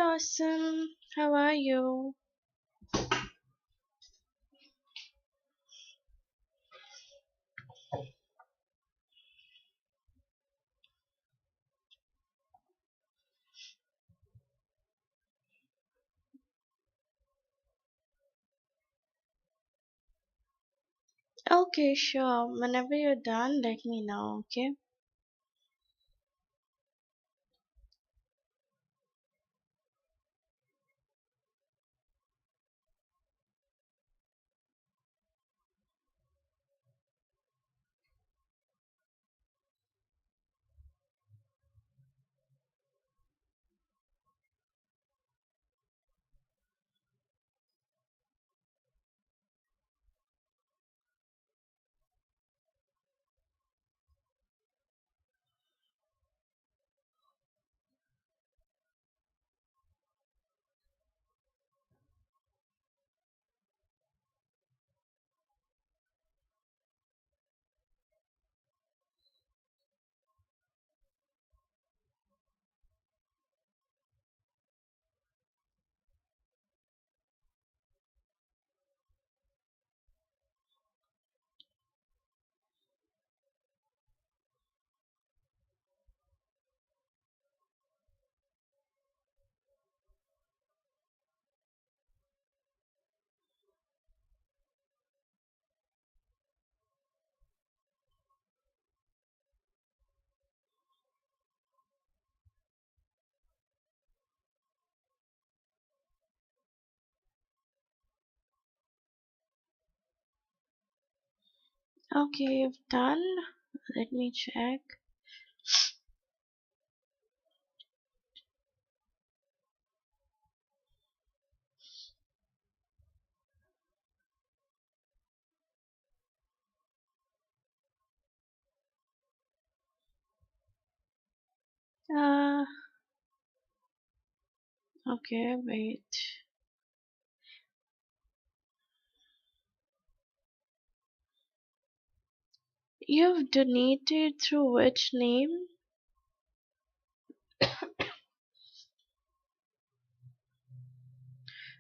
Awesome. How are you? Okay, sure. Whenever you're done, let me know, okay? Okay, you've done. Let me check. Uh, okay, wait. You've donated through which name?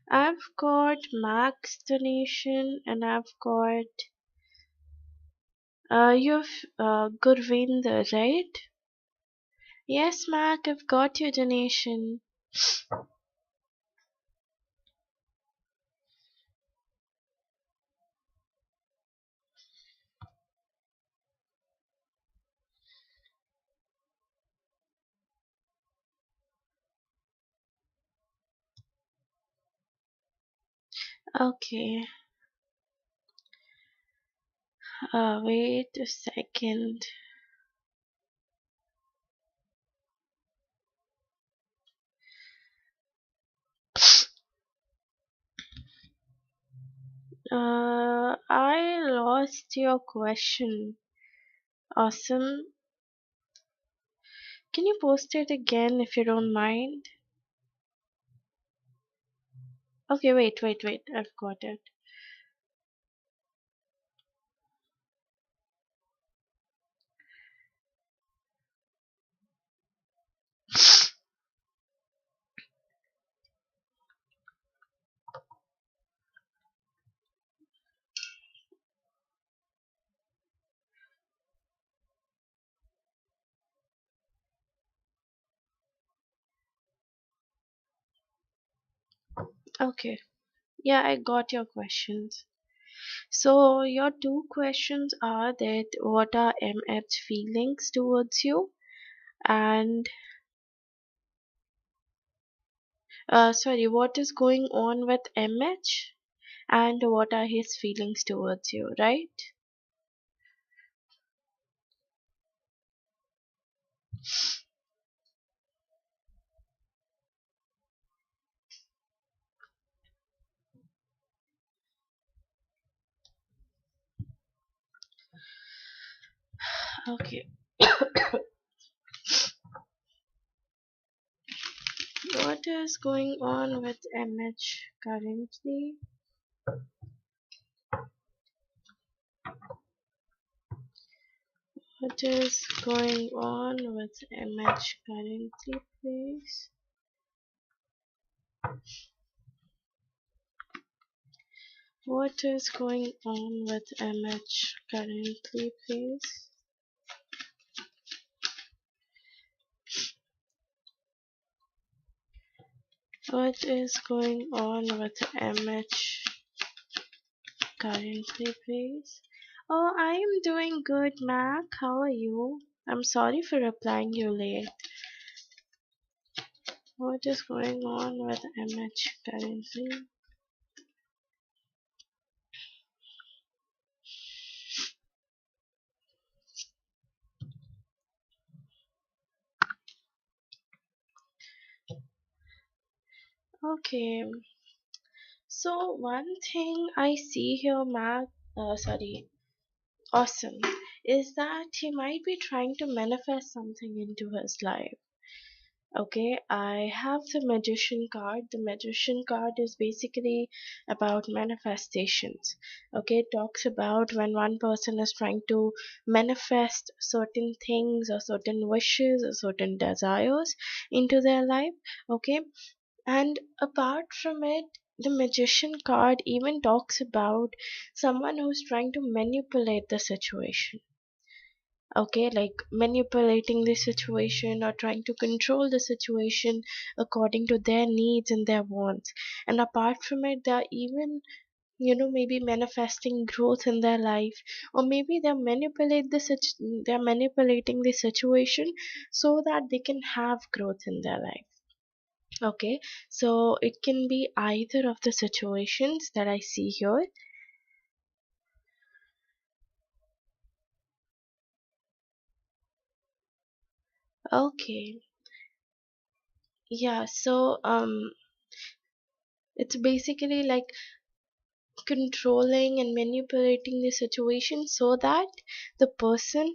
I've got Max donation and I've got you've Gurvinder, right? Yes, Mac, I've got your donation. Okay, wait a second. I lost your question. Awesome. Can you post it again if you don't mind? Okay, wait. I've got it. Okay. Yeah, I got your questions. So your two questions are that what are MH feelings towards you and sorry, what is going on with MH and what are his feelings towards you, right? Okay. What is going on with MH currently? What is going on with MH currently, please? What is going on with MH currently, please? What is going on with MH currently, please? Oh, I am doing good, Mac. How are you? I'm sorry for replying you late. What is going on with MH currently? Okay, so one thing I see here, Mac, sorry, awesome, is that he might be trying to manifest something into his life. Okay, I have the magician card. The magician card is basically about manifestations. Okay, it talks about when one person is trying to manifest certain things or certain wishes or certain desires into their life. Okay, and apart from it, the magician card even talks about someone who's trying to manipulate the situation. Okay, like manipulating the situation or trying to control the situation according to their needs and their wants. And apart from it, they're even, maybe manifesting growth in their life, or maybe they're manipulating the situation so that they can have growth in their life. Okay, so it can be either of the situations that I see here. Okay, yeah, so it's basically like controlling and manipulating the situation so that the person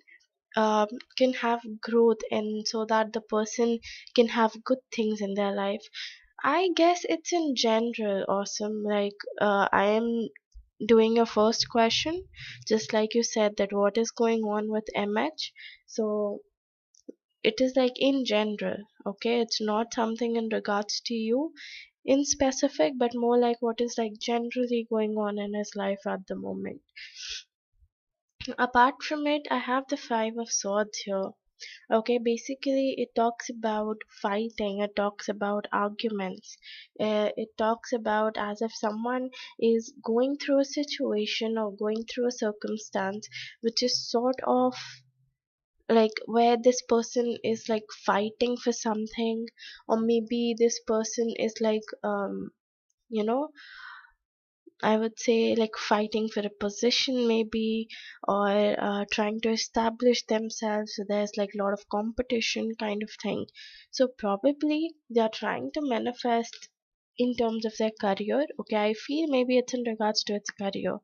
um, can have growth, and so that the person can have good things in their life. I guess it's in general awesome. Like, I am doing your first question, just like you said, that what is going on with MH. So it is like in general. Okay, it's not something in regards to you in specific, but more like what is like generally going on in his life at the moment. Apart from it, I have the Five of Swords here. Okay, basically, it talks about fighting, it talks about arguments, it talks about as if someone is going through a situation or going through a circumstance which is sort of like where this person is like fighting for something, or maybe this person is like, you know I would say like fighting for a position maybe, or trying to establish themselves. So there's like a lot of competition kind of thing. So probably they are trying to manifest in terms of their career. Okay, I feel maybe it's in regards to its career.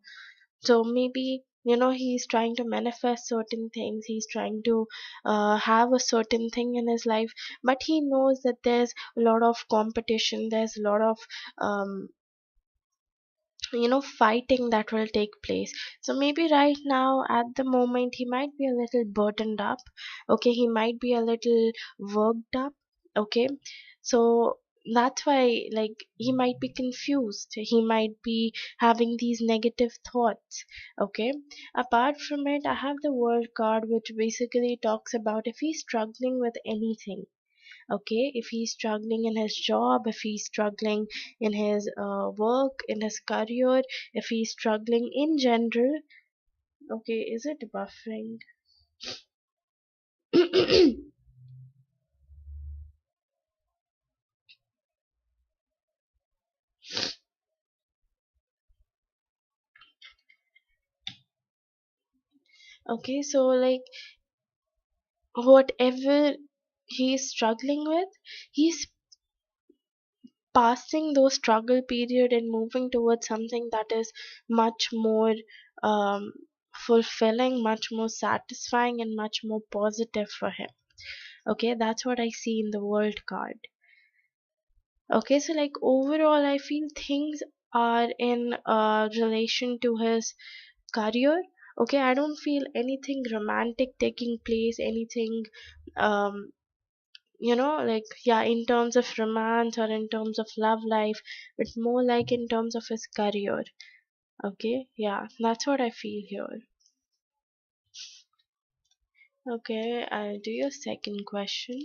So maybe, he's trying to manifest certain things. He's trying to have a certain thing in his life, but he knows that there's a lot of competition. There's a lot of um, fighting that will take place. So maybe right now at the moment he might be a little burdened up. Okay, he might be a little worked up. Okay, so that's why, like, he might be confused, he might be having these negative thoughts. Okay, apart from it, I have the world card, which basically talks about if he's struggling with anything. Okay, if he's struggling in his job, if he's struggling in his work, in his career, if he's struggling in general. Okay, is it buffering? Okay, so like whatever he's struggling with, he's passing those struggle period and moving towards something that is much more um, fulfilling, much more satisfying, and much more positive for him. Okay, that's what I see in the world card. Okay, so like overall, I feel things are in relation to his career. Okay, I don't feel anything romantic taking place, anything um like, yeah, in terms of romance or in terms of love life, but more like in terms of his career. Okay, yeah, that's what I feel here. Okay, I'll do your second question.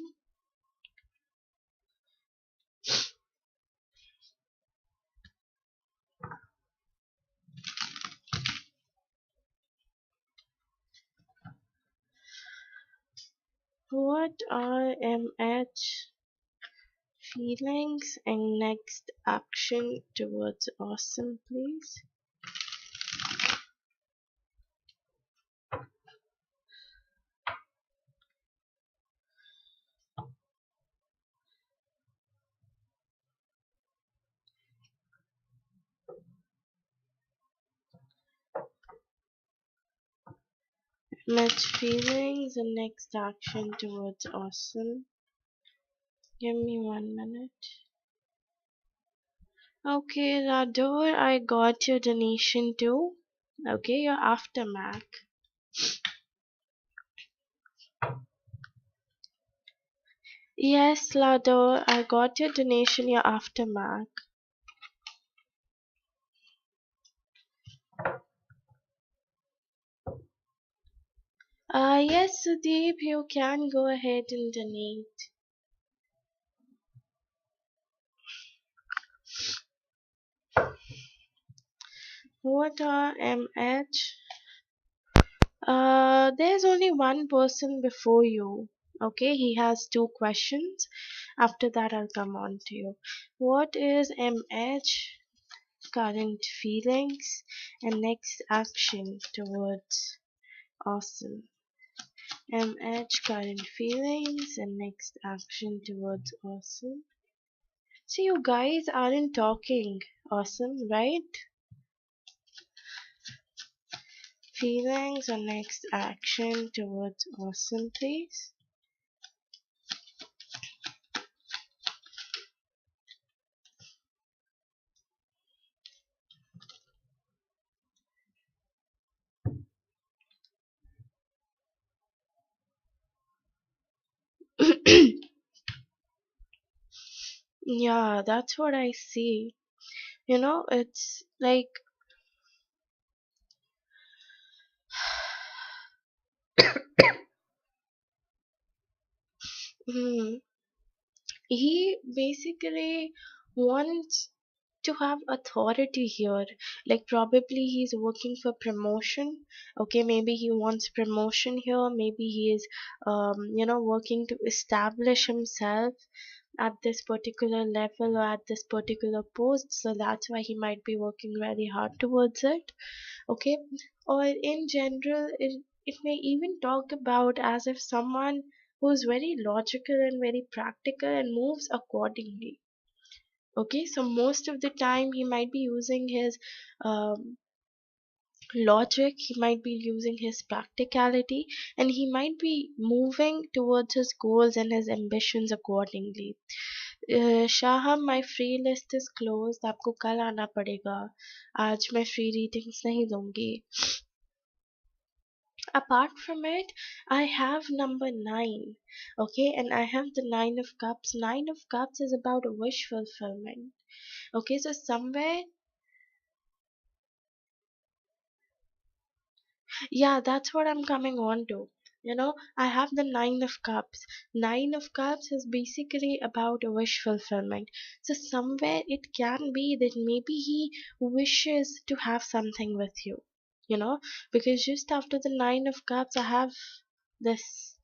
What are MH feelings and next action towards awesome, please? MH feelings and next action towards awesome. Give me 1 minute. Okay, Rador, I got your donation too. Okay, your aftermath. Yes, Lado, I got your donation, your aftermath. Yes, Sudeep, you can go ahead and donate. What are MH? There's only one person before you. Okay, he has two questions. After that, I'll come on to you. What is MH? Current feelings and next action towards awesome. MH current feelings and next action towards awesome. So you guys aren't talking awesome, right? Feelings or next action towards awesome, please. Yeah, that's what I see. It's like hmm, he basically wants to have authority here. Like, probably he's working for promotion. Okay, maybe he wants promotion here. Maybe he is working to establish himself at this particular level or at this particular post, so that's why he might be working very hard towards it. Okay, or in general, it may even talk about as if someone who's very logical and very practical and moves accordingly. Okay, so most of the time he might be using his um, logic, he might be using his practicality, and he might be moving towards his goals and his ambitions accordingly. शाहम, my free list is closed, आपको कल आना पड़ेगा. आज मैं free readings नहीं दूंगी. Apart from it, I have number 9. Okay, and I have the 9 of cups. 9 of cups is about wish fulfillment. Okay, so somewhere, yeah, that's what I'm coming on to. I have the 9 of cups. 9 of cups is basically about a wish fulfillment. So somewhere it can be that maybe he wishes to have something with you. You know, because just after the 9 of cups, I have this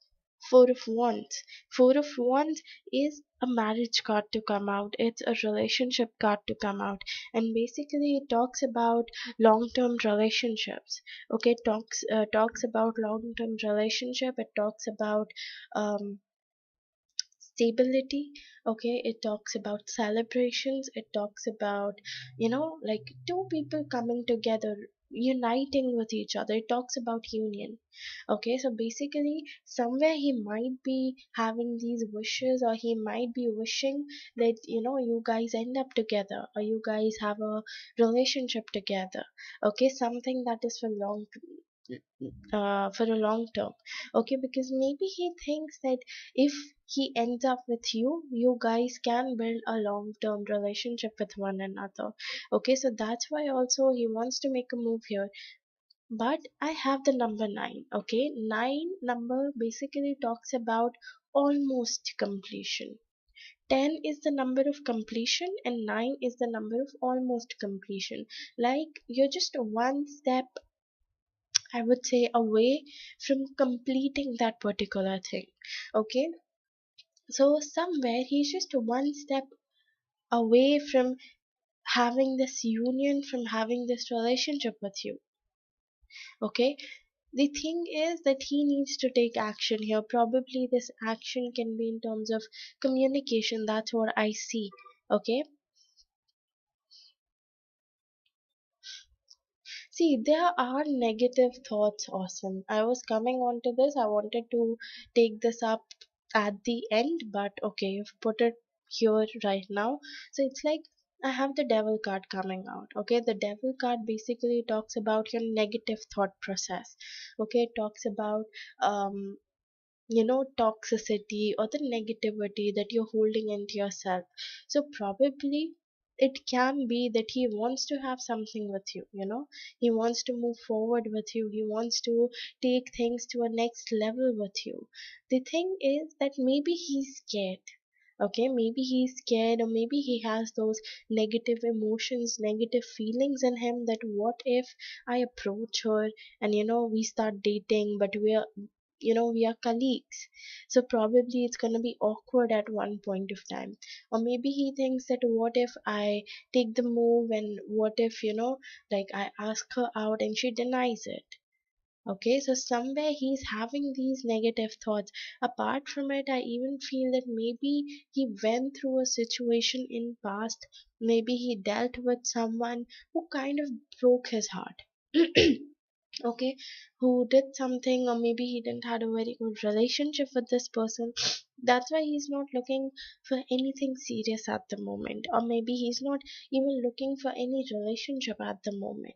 Four of Wands. Four of Wands is a marriage card to come out. It's a relationship card to come out. And basically it talks about long-term relationships. Okay, talks about long-term relationship. It talks about um stability. Okay, it talks about celebrations. It talks about like two people coming together, uniting with each other. It talks about union. Okay, so basically somewhere he might be having these wishes, or he might be wishing that you guys end up together, or you guys have a relationship together. Okay, something that is for long, for a long term. Okay, because maybe he thinks that if he ends up with you, you guys can build a long term relationship with one another. Okay, so that's why also he wants to make a move here. But I have the number 9. Okay, 9 number basically talks about almost completion. 10 is the number of completion and 9 is the number of almost completion. Like you're just one step, I would say, away from completing that particular thing. Okay, so somewhere he's just one step away from having this union, from having this relationship with you. Okay, the thing is that he needs to take action here. Probably this action can be in terms of communication. That's what I see. Okay, see, there are negative thoughts. Awesome. I was coming on to this. I wanted to take this up at the end, but okay, you've put it here right now. So it's like I have the devil card coming out. Okay, the devil card basically talks about your negative thought process. Okay, it talks about toxicity or the negativity that you're holding into yourself. So probably it can be that he wants to have something with you, he wants to move forward with you, he wants to take things to a next level with you. The thing is that maybe he's scared. Okay, maybe he's scared, or maybe he has those negative emotions, negative feelings in him, that what if I approach her and we start dating, but we are colleagues, so probably it's going to be awkward at one point of time. Or maybe he thinks that what if I take the move, and what if like I ask her out and she denies it. Okay, so somewhere he's having these negative thoughts. Apart from it, I even feel that maybe he went through a situation in past, maybe he dealt with someone who kind of broke his heart. Okay, who did something, or maybe he didn't had a very good relationship with this person. That's why he's not looking for anything serious at the moment, or maybe he's not even looking for any relationship at the moment.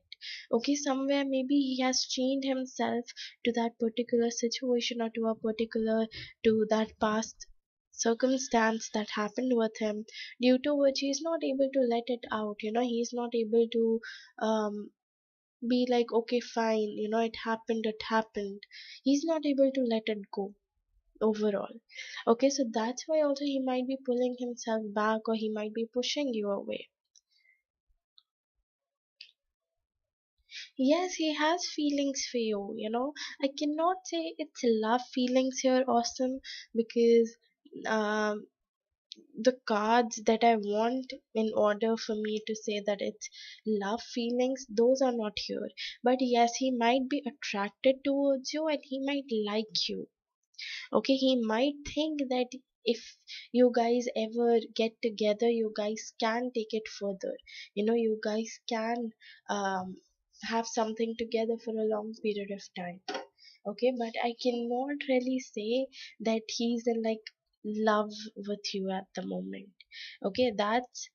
Okay, somewhere maybe he has chained himself to that particular situation, or to a particular, to that past circumstance that happened with him, due to which he's not able to let it out. He's not able to um be like, okay, fine, it happened, it happened. He's not able to let it go overall. Okay, so that's why also he might be pulling himself back, or he might be pushing you away. Yes, he has feelings for you, I cannot say it's love feelings here, awesome, because um the cards that I want in order for me to say that it's love feelings, those are not here. But yes, he might be attracted towards you and he might like you. Okay, he might think that if you guys ever get together, you guys can take it further. You guys can um, have something together for a long period of time. Okay, but I cannot really say that he's in like love with you at the moment. Okay, that's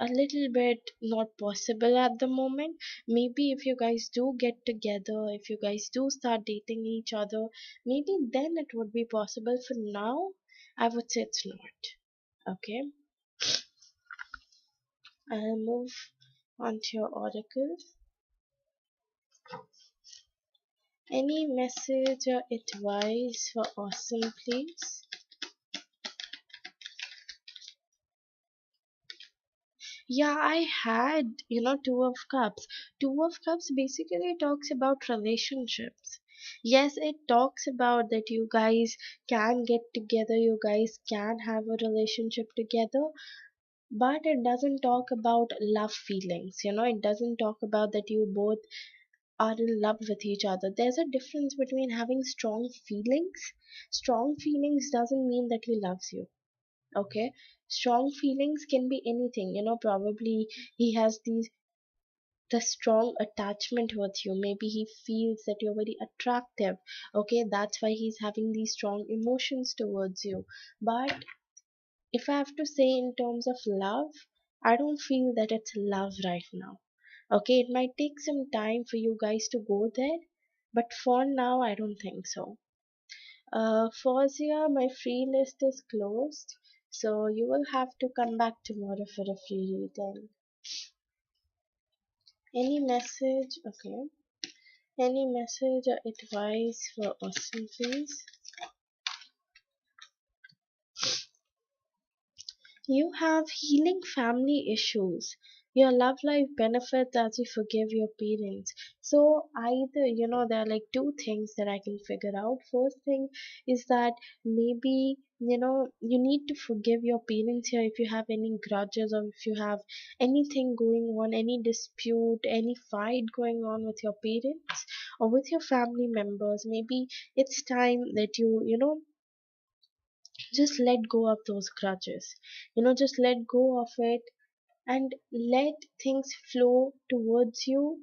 a little bit not possible at the moment. Maybe if you guys do get together, if you guys do start dating each other, maybe then it would be possible. For now, I would say it's not. Okay, I'll move on to your oracles. Any message or advice for awesome, please? Yeah, I had, Two of Cups. Two of Cups basically talks about relationships. Yes, it talks about that you guys can get together, you guys can have a relationship together, but it doesn't talk about love feelings. It doesn't talk about that you both are in love with each other. There's a difference between having strong feelings. Strong feelings doesn't mean that he loves you. Okay, strong feelings can be anything. Probably he has the strong attachment with you. Maybe he feels that you're very attractive. Okay, that's why he's having these strong emotions towards you. But if I have to say in terms of love, I don't feel that it's love right now. Okay, it might take some time for you guys to go there, But for now, I don't think so. Fausia, my free list is closed, so you will have to come back tomorrow for a free reading. Any message? Okay. Any message or advice for Austin, please? You have healing family issues. Your love life benefits as you forgive your parents. So either, there are like two things that I can figure out. First thing is that maybe, you need to forgive your parents here if you have any grudges, or if you have anything going on, any dispute, any fight going on with your parents or with your family members. Maybe it's time that just let go of those grudges. Just let go of it and let things flow towards you,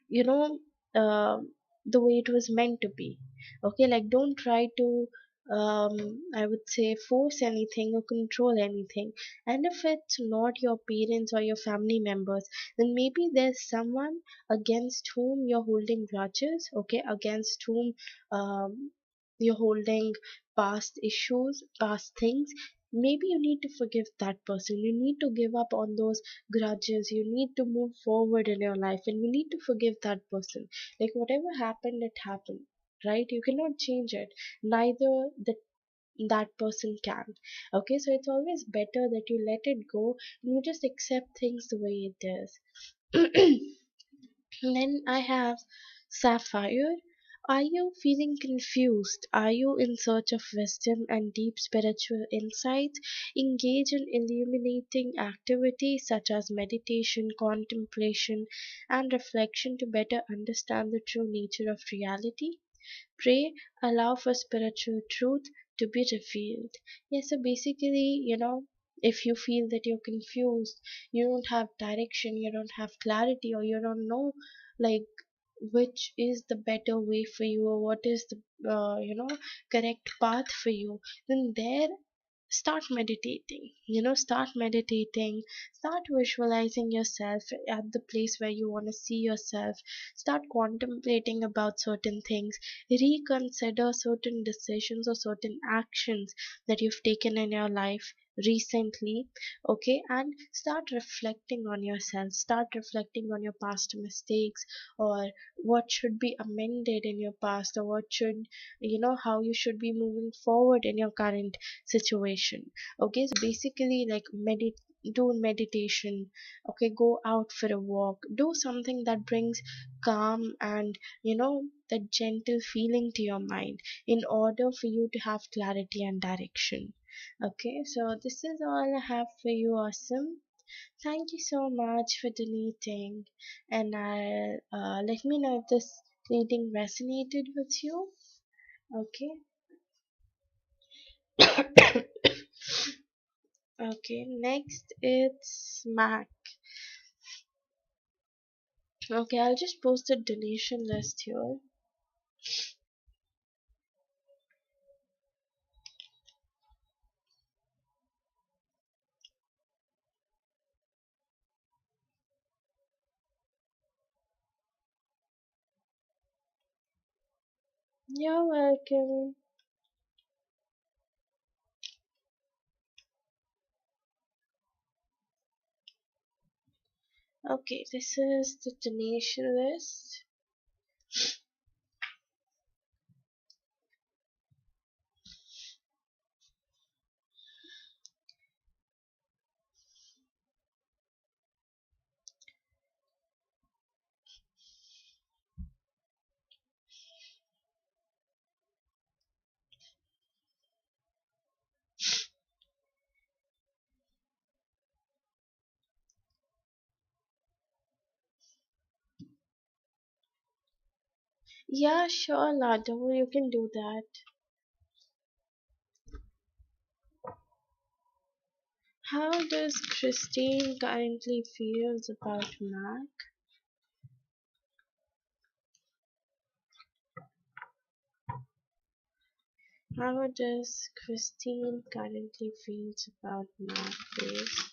you know the way it was meant to be. Okay, like don't try to I would say force anything or control anything. And if it's not your parents or your family members, then maybe there's someone against whom you're holding grudges, okay, against whom you're holding past issues, past things. Maybe you need to forgive that person. You need to give up on those grudges. You need to move forward in your life, and you need to forgive that person. Like whatever happened, it happened, right? You cannot change it. Neither that person can. Okay, so it's always better that you let it go and you just accept things the way it is. Then I have Sapphire. Are you feeling confused? Are you in search of wisdom and deep spiritual insights? Engage in illuminating activities such as meditation, contemplation, and reflection to better understand the true nature of reality. Pray, allow for spiritual truth to be revealed. Yes, so basically, if you feel that you're confused, you don't have direction, you don't have clarity, or you don't know, like, which is the better way for you, or what is the, correct path for you, then there start meditating. Start meditating, start visualizing yourself at the place where you want to see yourself. Start contemplating about certain things, reconsider certain decisions or certain actions that you've taken in your life recently. Okay, and start reflecting on yourself, start reflecting on your past mistakes, or what should be amended in your past, or what should, how you should be moving forward in your current situation. Okay, so basically, like, do meditation. Okay, go out for a walk, do something that brings calm and, that gentle feeling to your mind, in order for you to have clarity and direction. Okay, so this is all I have for you. Awesome. Thank you so much for donating, and I'll let me know if this reading resonated with you. Okay. Okay, next it's Mac. Okay, I'll just post a donation list here. You're welcome. Okay, this is the donation list. Yeah, sure, Lado, you can do that. How does Christine currently feels about Mac? How does Christine currently feels about Mac, please?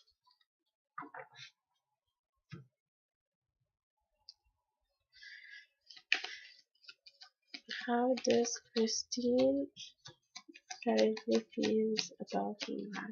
how does Christine currently feels about Mac?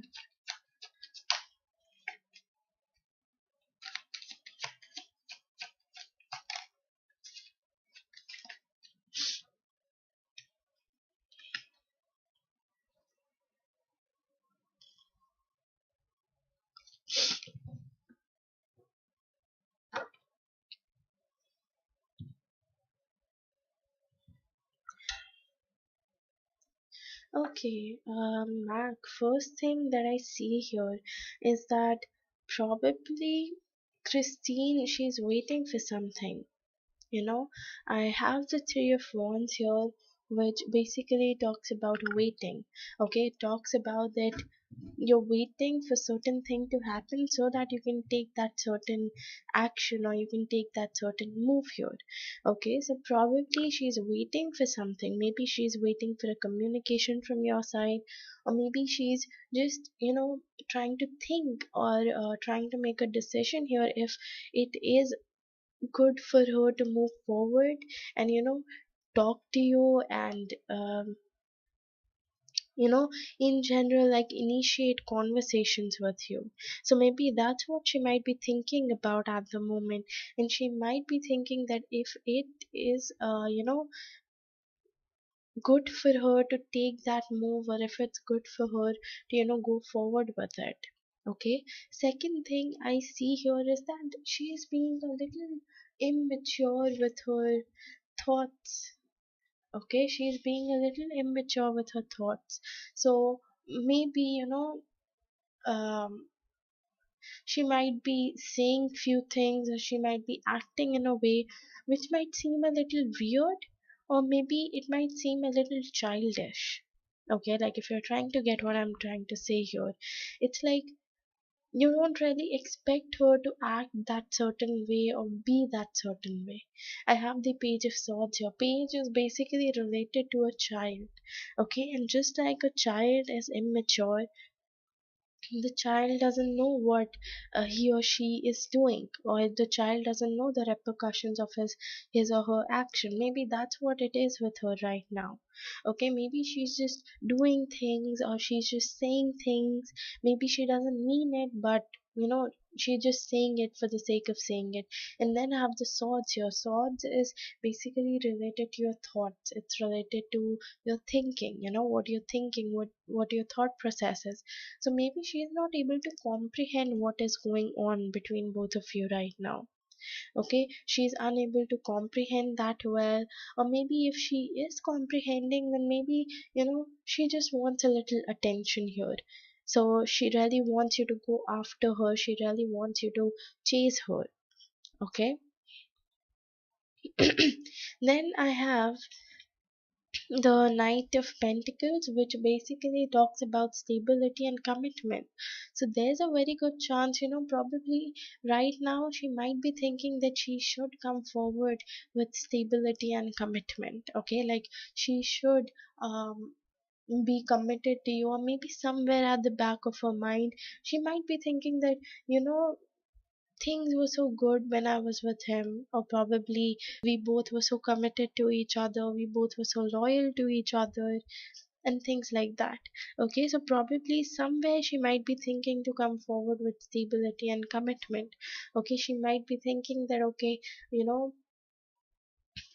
Okay, Mac, first thing that I see here is that probably Christine, she's waiting for something. You know, I have the Three of Wands here, which basically talks about waiting. Okay, it talks about that you're waiting for certain thing to happen so that you can take that certain action, or you can take that certain move here. Okay, so probably she's waiting for something. Maybe she's waiting for a communication from your side, or maybe she's just, trying to think, or trying to make a decision here if it is good for her to move forward and talk to you, and in general, like, initiate conversations with you. So maybe that's what she might be thinking about at the moment. And she might be thinking that if it is good for her to take that move, or if it's good for her to go forward with it. Okay, second thing I see here is that she is being a little immature with her thoughts. Okay, she's being a little immature with her thoughts. So maybe um, she might be saying few things, or she might be acting in a way which might seem a little weird, or maybe it might seem a little childish. Okay, like, if you're trying to get what I'm trying to say here, it's like you don't really expect her to act that certain way or be that certain way. I have the Page of Swords here. Page is basically related to a child. Okay, and just like a child is immature, the child doesn't know what he or she is doing, or the child doesn't know the repercussions of his or her action. Maybe that's what it is with her right now. Okay, maybe she's just doing things, or she's just saying things. Maybe she doesn't mean it, but she's just saying it for the sake of saying it. And then I have the Swords here. Swords is basically related to your thoughts. It's related to your thinking, what you're thinking, what your thought process is. So maybe she is not able to comprehend what is going on between both of you right now. Okay, she is unable to comprehend that well. Or maybe if she is comprehending, then maybe she just wants a little attention here. So she really wants you to go after her, she really wants you to chase her. Okay. Then I have the Knight of Pentacles, which basically talks about stability and commitment. So there's a very good chance, probably right now she might be thinking that she should come forward with stability and commitment. Okay, like, she should be committed to you, or maybe somewhere at the back of her mind she might be thinking that you know things were so good when I was with him, or probably we both were so committed to each other, we both were so loyal to each other, and things like that. Okay, so probably somewhere she might be thinking to come forward with stability and commitment. Okay, she might be thinking that, okay, you know,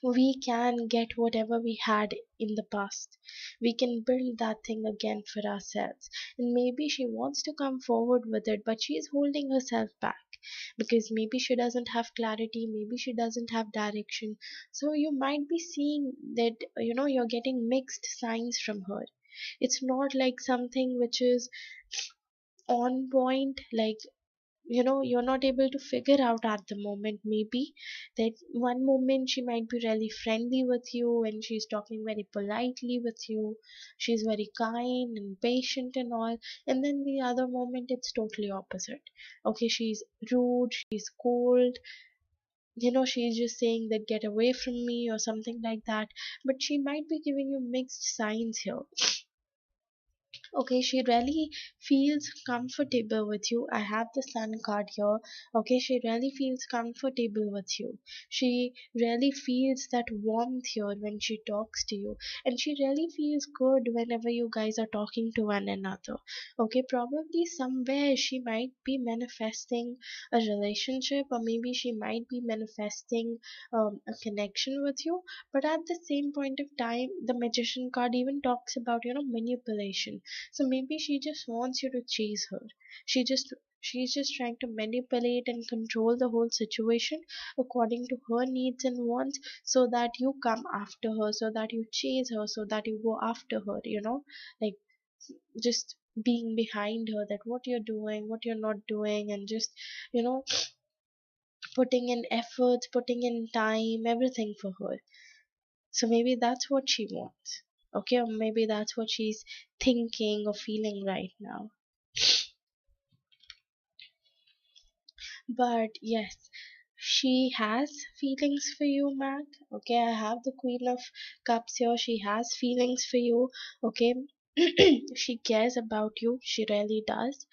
we can get whatever we had in the past. We can build that thing again for ourselves. And maybe she wants to come forward with it, but she is holding herself back because maybe she doesn't have clarity, maybe she doesn't have direction. So you might be seeing that, you're getting mixed signs from her. It's not like something which is on point, like, you're not able to figure out at the moment. Maybe that one moment she might be really friendly with you and she's talking very politely with you, she's very kind and patient and all, and then the other moment it's totally opposite. Okay, she's rude, she's cold, she's just saying that get away from me or something like that. But she might be giving you mixed signs here. Okay, she really feels comfortable with you. I have the sun card here. Okay, she really feels comfortable with you. She really feels that warmth here when she talks to you, and she really feels good whenever you guys are talking to one another. Okay, probably somewhere she might be manifesting a relationship, or maybe she might be manifesting a connection with you. But at the same point of time, the magician card even talks about, manipulation. So maybe she just wants you to chase her. She just she's just trying to manipulate and control the whole situation according to her needs and wants, so that you come after her, so that you chase her, so that you go after her, like just being behind her, that what you're doing, what you're not doing, and just you know putting in efforts, putting in time, everything for her. So maybe that's what she wants. Okay, or maybe that's what she's thinking or feeling right now. But yes, she has feelings for you, Mac. Okay, I have the Queen of Cups here. She has feelings for you. Okay, she cares about you. She really does.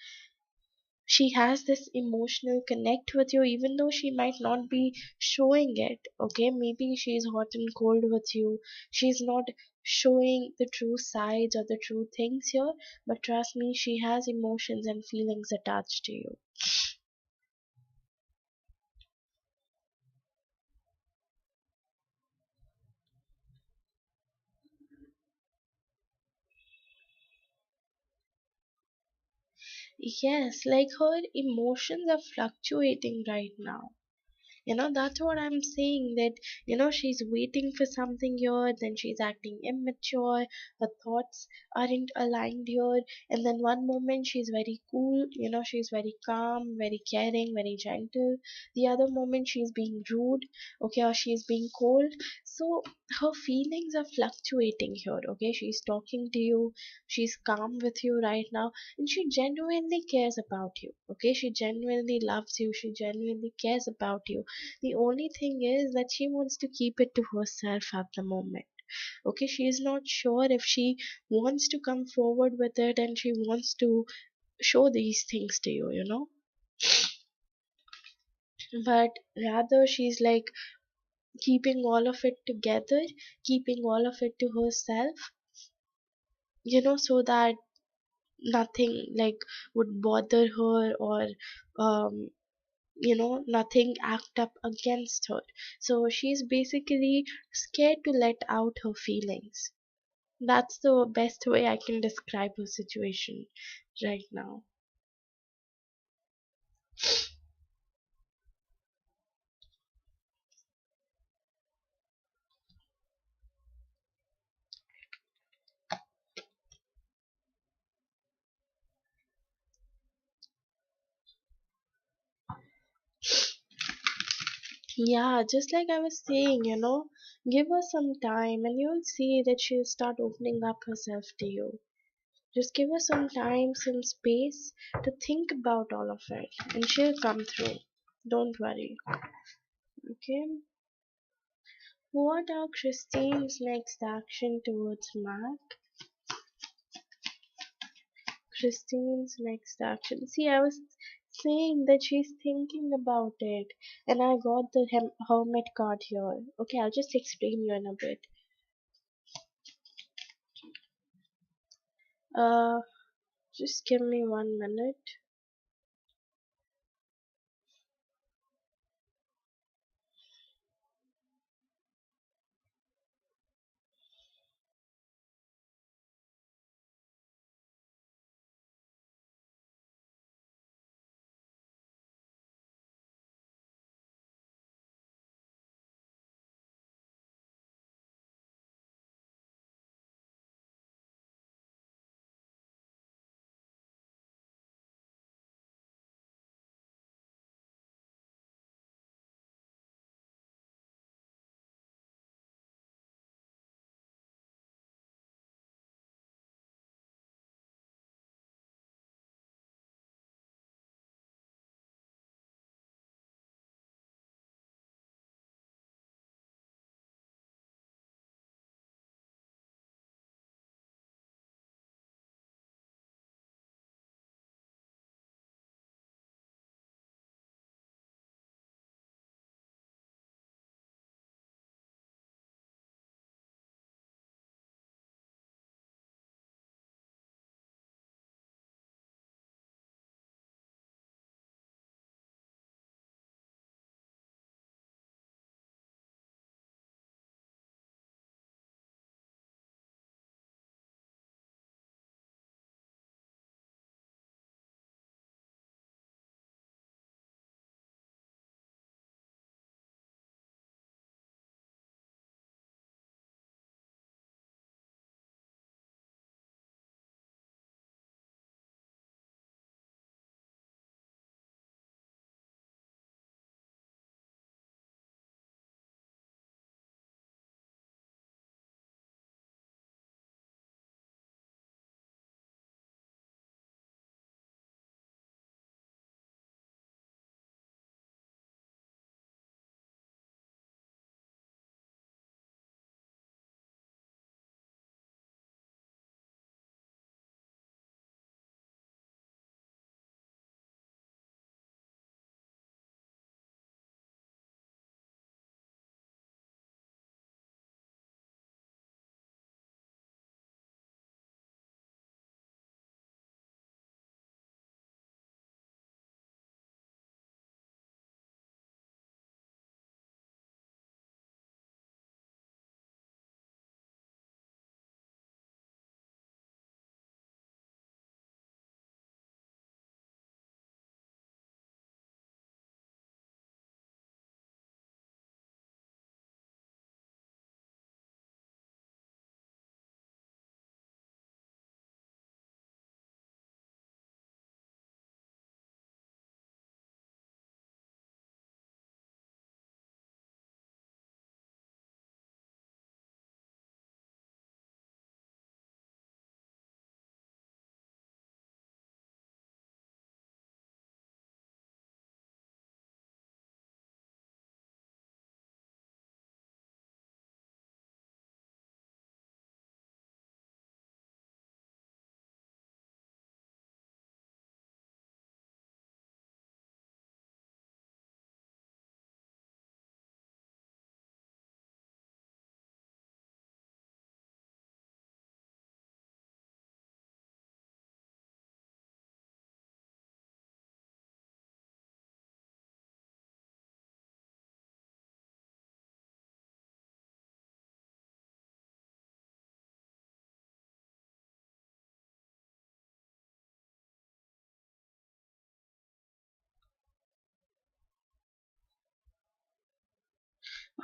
She has this emotional connect with you, even though she might not be showing it. Okay, maybe she's hot and cold with you. She's not showing the true sides or the true things here, but trust me, she has emotions and feelings attached to you. Yes, like her emotions are fluctuating right now. That's what I'm saying, that she's waiting for something here, then she's acting immature, her thoughts aren't aligned here, and then one moment she's very cool, she's very calm, very caring, very gentle. The other moment she's being rude, okay, or she's being cold. So her feelings are fluctuating here. Okay, she's talking to you, she's calm with you right now, and she genuinely cares about you. Okay, she genuinely loves you, she genuinely cares about you. The only thing is that she wants to keep it to herself at the moment. Okay, she is not sure if she wants to come forward with it and she wants to show these things to you, but rather she's like keeping all of it together, keeping all of it to herself, so that nothing like would bother her, or um nothing act up against her. So she's basically scared to let out her feelings. That's the best way I can describe her situation right now. Yeah, just like I was saying, give her some time and you'll see that she'll start opening up herself to you. Just give her some time, some space to think about all of it, and she'll come through. Don't worry. Okay? What are Christine's next action towards Mac? Christine's next action. See, I was saying that she's thinking about it, and I got the hermit card here. Okay, I'll just explain you in a bit. Uh, just give me 1 minute.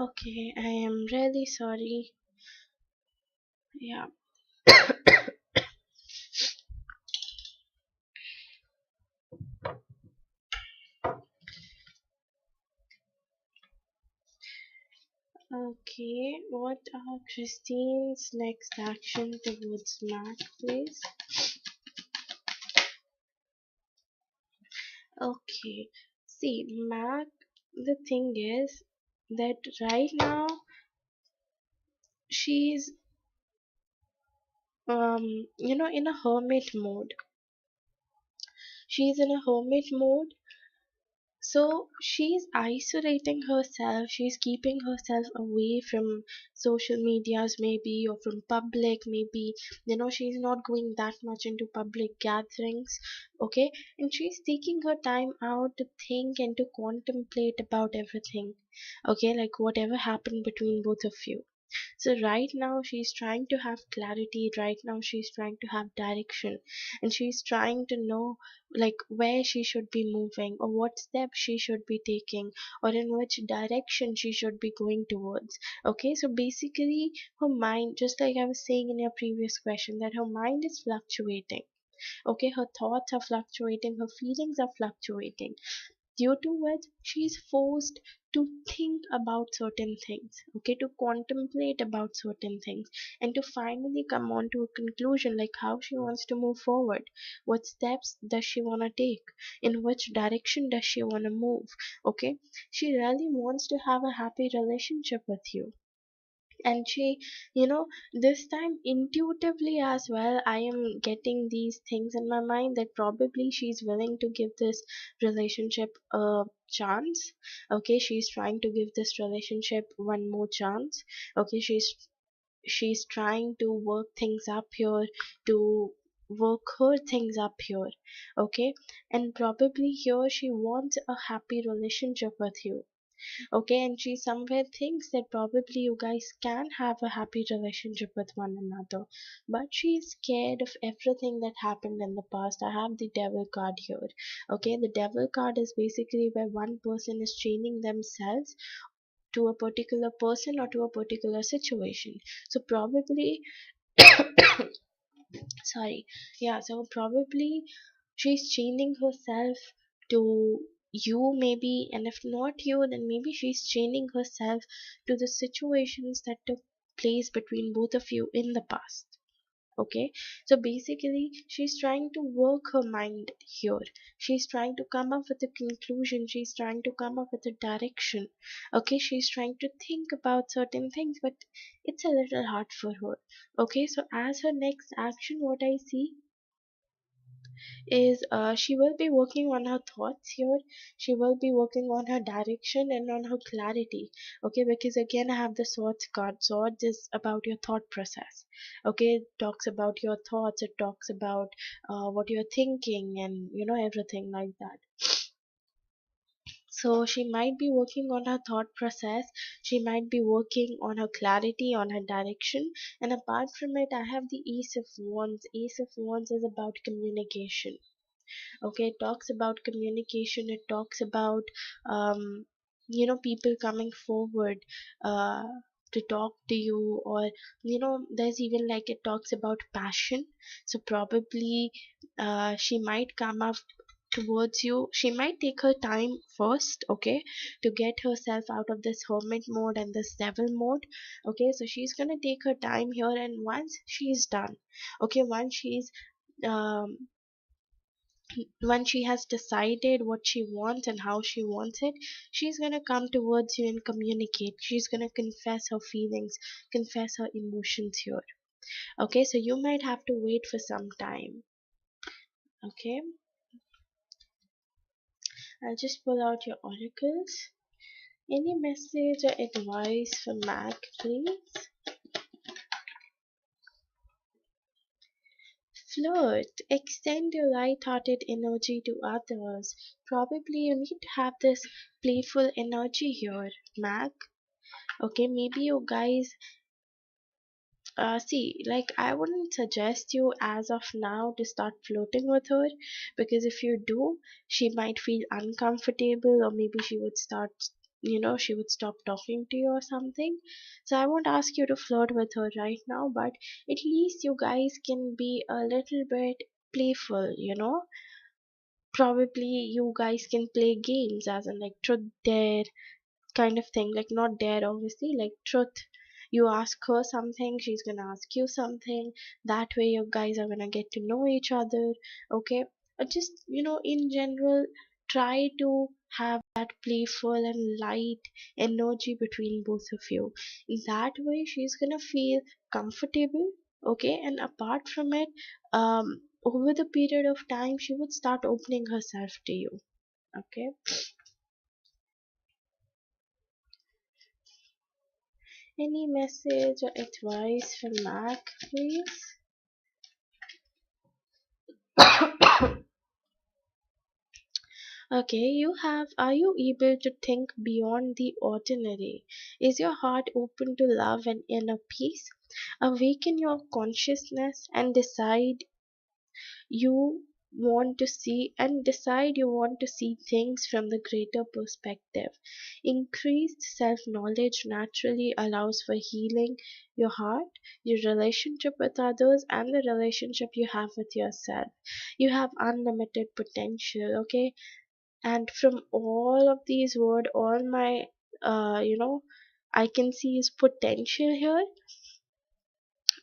Okay, I am really sorry. Yeah. Okay, what are Christine's next action towards Mac, please? Okay, see, Mac, the thing is that right now she's, in a hermit mode. She's in a hermit mode. So she's isolating herself, she's keeping herself away from social medias, maybe, or from public, maybe, she's not going that much into public gatherings, okay? And she's taking her time out to think and to contemplate about everything, okay? Like whatever happened between both of you. So right now she's trying to have clarity, right now she's trying to have direction, and she's trying to know like where she should be moving or what steps she should be taking or in which direction she should be going towards. Okay, so basically her mind, just like I was saying in your previous question, that her mind is fluctuating. Okay, her thoughts are fluctuating, her feelings are fluctuating, due to which she's forced to think about certain things, okay, to contemplate about certain things, and to finally come on to a conclusion like how she wants to move forward, what steps does she want to take, in which direction does she want to move. Okay, she really wants to have a happy relationship with you. And she, this time intuitively as well, I am getting these things in my mind that probably she's willing to give this relationship a chance. Okay, she's trying to give this relationship one more chance. Okay, she's trying to work things up here, to work her things up here. Okay, and probably here she wants a happy relationship with you. Okay, and she somewhere thinks that probably you guys can have a happy relationship with one another, but she's scared of everything that happened in the past. I have the devil card here. Okay, the devil card is basically where one person is chaining themselves to a particular person or to a particular situation. So probably sorry, yeah, so probably she's chaining herself to you maybe, and if not you, then maybe she's chaining herself to the situations that took place between both of you in the past. Okay, so basically she's trying to work her mind here, she's trying to come up with a conclusion, she's trying to come up with a direction. Okay, she's trying to think about certain things, but it's a little hard for her. Okay, so as her next action, what I see is she will be working on her thoughts here, she will be working on her direction and on her clarity. Okay, because again I have the swords card. Swords is about your thought process. Okay, it talks about your thoughts, it talks about what you're thinking, and everything like that. So she might be working on her thought process, she might be working on her clarity, on her direction. And apart from it, I have the ace of wands. Ace of wands is about communication. Okay, it talks about communication, it talks about people coming forward uh, to talk to you, or there's even like it talks about passion. So probably she might come up towards you, she might take her time first, okay, to get herself out of this hermit mode and this devil mode. Okay, so she's gonna take her time here, and once she's done, okay, um once she has decided what she wants and how she wants it, she's going to come towards you and communicate. She's going to confess her feelings, confess her emotions here. Okay, so you might have to wait for some time. Okay, I'll just pull out your oracles. Any message or advice for Mac, please? Flirt. Extend your light-hearted energy to others. Probably you need to have this playful energy here, Mac. Okay, maybe you guys see, like I wouldn't suggest you as of now to start flirting with her, because if you do, she might feel uncomfortable, or maybe she would start she would stop talking to you or something. So I won't ask you to flirt with her right now, but at least you guys can be a little bit playful. Probably you guys can play games as in like truth dare kind of thing, like not dare obviously, like truth. You ask her something, she's gonna ask you something. That way you guys are gonna get to know each other. Okay, just in general, try to have that playful and light energy between both of you. In that way she's gonna feel comfortable. Okay, and apart from it, over the period of time she would start opening herself to you. Okay. Any message or advice from Mac, please? Okay, are you able to think beyond the ordinary? Is your heart open to love and inner peace? Awaken your consciousness and you decide you want to see things from the greater perspective. Increased self knowledge naturally allows for healing your heart, your relationship with others, and the relationship you have with yourself. You have unlimited potential, okay? And from all of these words, all my I can see is potential here.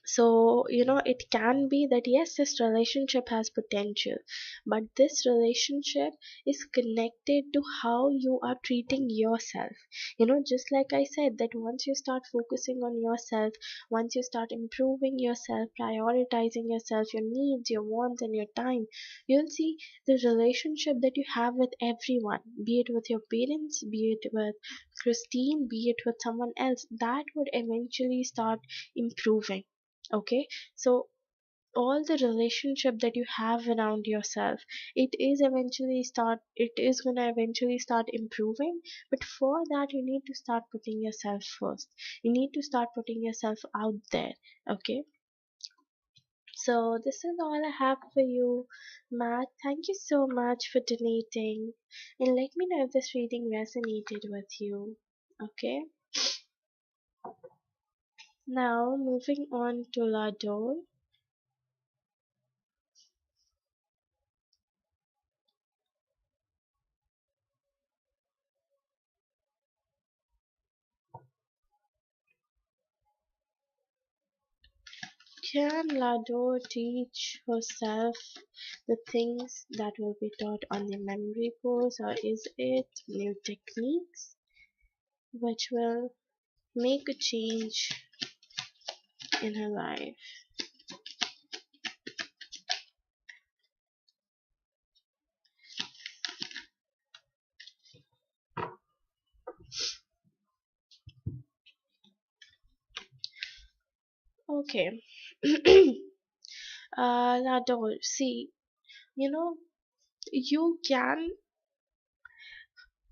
So it can be that yes, this relationship has potential, but this relationship is connected to how you are treating yourself. Just like I said, that once you start focusing on yourself, once you start improving yourself, prioritizing yourself, your needs, your wants, and your time, you'll see the relationship that you have with everyone, be it with your parents, be it with Christine, be it with someone else, that would eventually start improving. Okay, so all the relationship that you have around yourself, it is going to eventually start improving. But for that you need to start putting yourself first. You need to start putting yourself out there. Okay, so this is all I have for you, Matt. Thank you so much for donating, and let me know if this reading resonated with you. Okay, now moving on to Lador. Can Lado teach herself the things that will be taught on the memory course, or is it new techniques which will make a change in her life? Okay. Lado, see, you know, you can,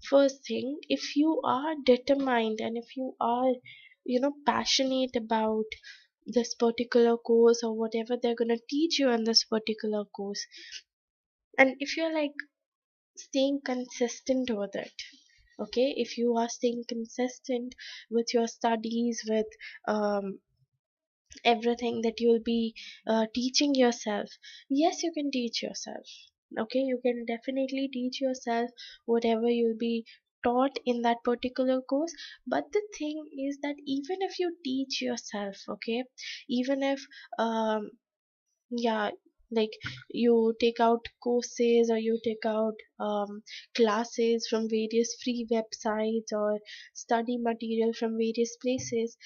first thing, if you are determined and if you are, passionate about this particular course or whatever they're going to teach you in this particular course, and if you're like staying consistent with it, okay, if you are staying consistent with your studies, with um, everything that you'll be teaching yourself, yes, you can teach yourself. Okay, you can definitely teach yourself whatever you'll be taught in that particular course. But the thing is that even if you teach yourself, okay, even if um, yeah, like you take out courses or you take out classes from various free websites or study material from various places,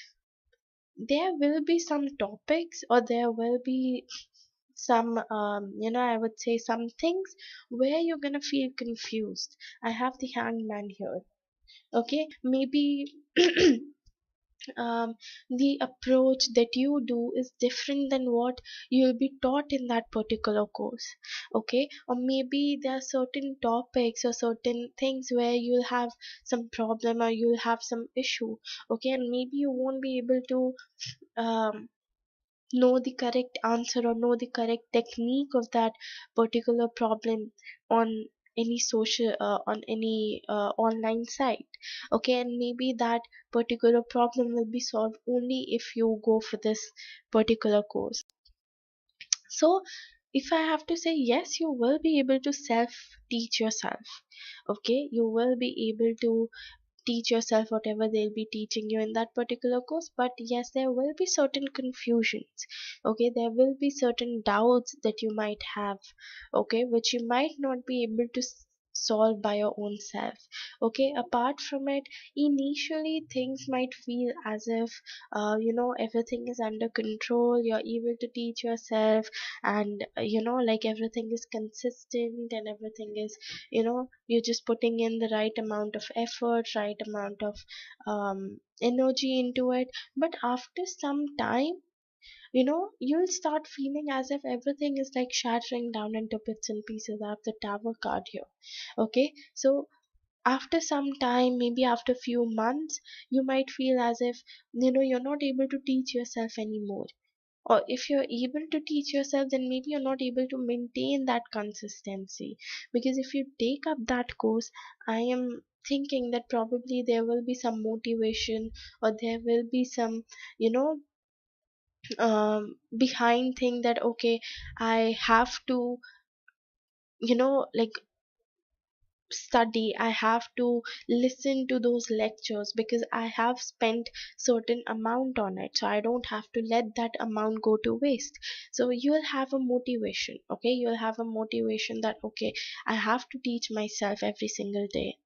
there will be some topics or there will be some I would say some things where you're gonna feel confused. I have the hangman here. Okay, maybe um, the approach that you do is different than what you'll be taught in that particular course. Okay, or maybe there are certain topics or certain things where you'll have some problem or you'll have some issue. Okay, and maybe you won't be able to know the correct answer or know the correct technique of that particular problem on any social on any online site. Okay, and maybe that particular problem will be solved only if you go for this particular course. So if I have to say, yes, you will be able to self teach yourself. Okay, you will be able to teach yourself whatever they'll be teaching you in that particular course, but yes, there will be certain confusions. Okay, there will be certain doubts that you might have, okay, which you might not be able to solve by your own self. Okay, apart from it, initially things might feel as if everything is under control, you're able to teach yourself, and like everything is consistent and everything is, you're just putting in the right amount of effort, right amount of energy into it. But after some time, you'll start feeling as if everything is like shattering down into bits and pieces. I have the tower card here. Okay, so after some time, maybe after few months, you might feel as if you're not able to teach yourself anymore, or if you're able to teach yourself, then maybe you're not able to maintain that consistency. Because if you take up that course, I am thinking that probably there will be some motivation, or there will be some you know behind thing that okay, I have to like study, I have to listen to those lectures because I have spent certain amount on it, so I don't have to let that amount go to waste. So you'll have a motivation. Okay, you'll have a motivation that okay, I have to teach myself every single day.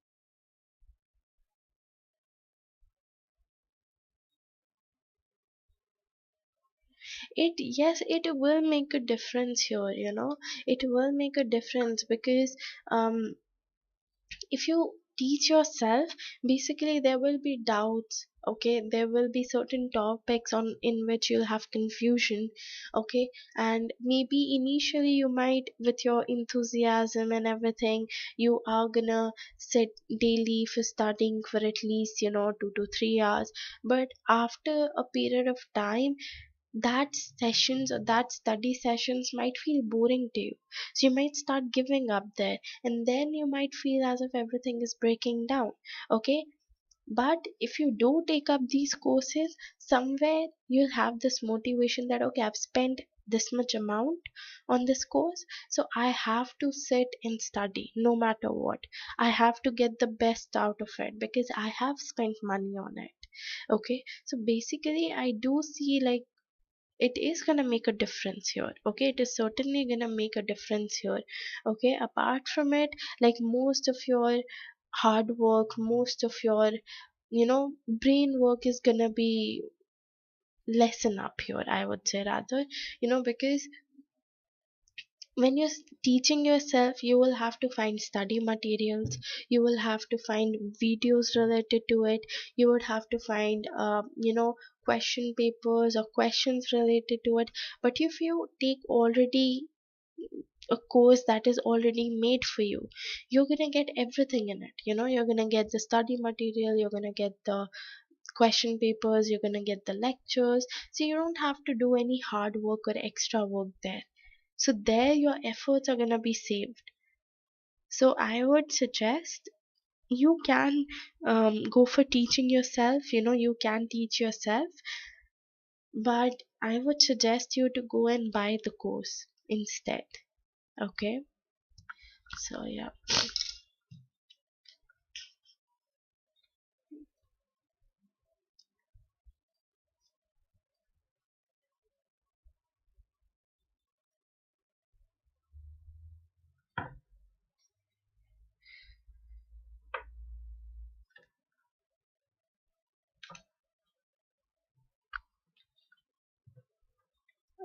Yes, it will make a difference here, it will make a difference because um if you teach yourself, basically there will be doubts. Okay, there will be certain topics on in which you'll have confusion. Okay, and maybe initially you might, with your enthusiasm and everything, you are gonna sit daily for studying for at least 2 to 3 hours. But after a period of time, that sessions or that study sessions might feel boring to you, so you might start giving up there, and then you might feel as if everything is breaking down. Okay, but if you do take up these courses, somewhere you'll have this motivation that okay, I've spent this much amount on this course, so I have to sit and study no matter what. I have to get the best out of it because I have spent money on it. Okay, so basically I do see like it is gonna make a difference here. Okay, it is certainly gonna make a difference here. Okay, apart from it, like most of your hard work, most of your brain work is gonna be lessen up here, I would say, rather, because when you're teaching yourself, you will have to find study materials, you will have to find videos related to it, you would have to find question papers or questions related to it. But if you take already a course that is already made for you, you're gonna get everything in it. You're gonna get the study material, you're gonna get the question papers, you're gonna get the lectures, so you don't have to do any hard work or extra work there. So there your efforts are going to be saved. So I would suggest you can go for teaching yourself. You can teach yourself, but I would suggest you to go and buy the course instead. Okay, so yeah.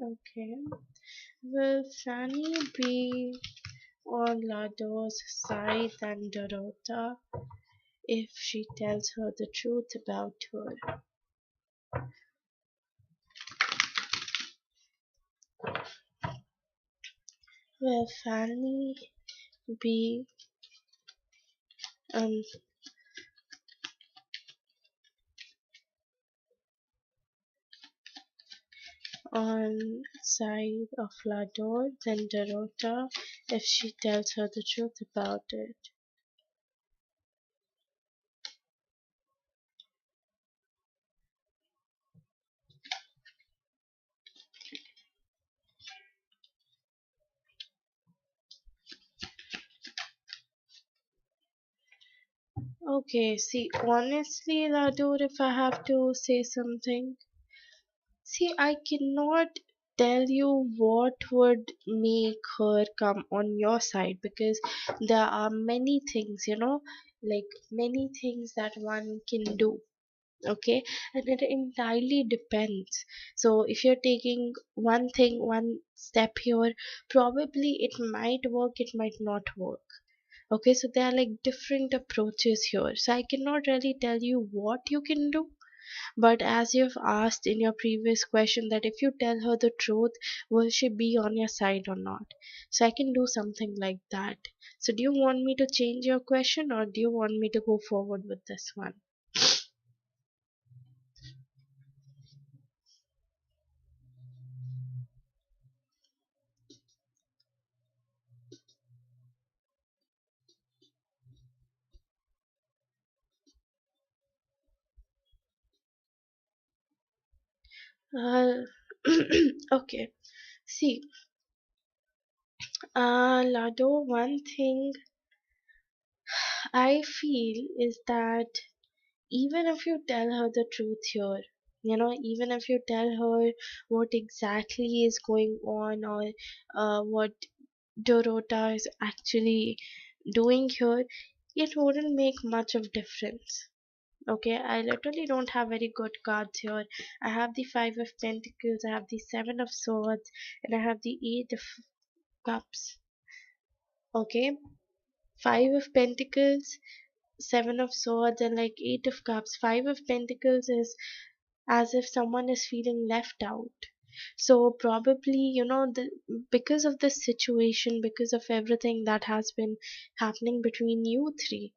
Okay, will Fanny be on Lado's side than Dorota if she tells her the truth about her? Will Fanny be um on side of Lador than Dorota if she tells her the truth about it. Okay, see, honestly, Ladu, if I have to say something, see, I cannot tell you what would make her come on your side because there are many things, like many things that one can do. Okay, and it entirely depends. So, if you're taking one thing, one step here, probably it might work, it might not work. Okay, so there are like different approaches here. So, I cannot really tell you what you can do, but as you've asked in your previous question, that if you tell her the truth, will she be on your side or not? So I can do something like that. So do you want me to change your question or do you want me to go forward with this one? Uh, okay. See, Lado, one thing I feel is that even if you tell her the truth here, even if you tell her what exactly is going on, or what Dorota is actually doing here, it wouldn't make much of difference. Okay, I literally don't have very good cards here. I have the Five of Pentacles, I have the Seven of Swords, and I have the Eight of Cups. Okay, Five of Pentacles, Seven of Swords, and like Eight of Cups. Five of Pentacles is as if someone is feeling left out. So probably, because of this situation, because of everything that has been happening between you three,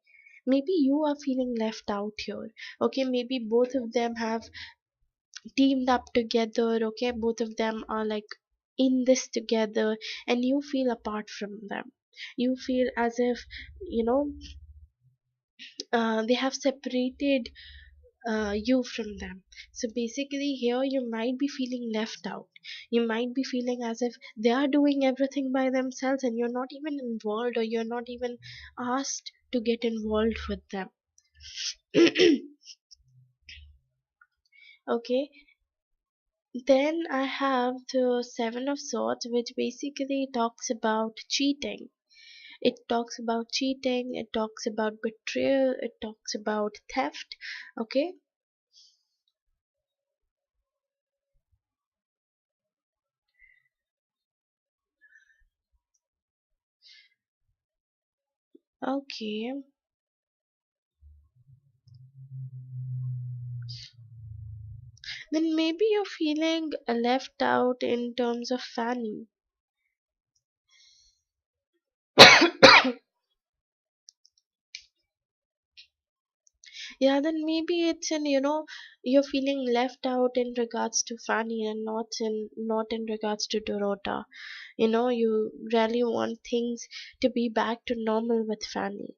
maybe you are feeling left out here. Okay, maybe both of them have teamed up together. Okay, both of them are like in this together, and you feel apart from them. You feel as if, you know they have separated you from them. So basically, here you might be feeling left out. You might be feeling as if they are doing everything by themselves and you're not even involved, or you're not even asked to get involved with them. Okay, then I have the Seven of Swords, which basically talks about cheating. It talks about cheating, it talks about betrayal, it talks about theft. Okay, okay. Then maybe you're feeling left out in terms of Fanny. Yeah, then maybe it's in, you're feeling left out in regards to Fanny and not in regards to Dorota. You really want things to be back to normal with Fanny.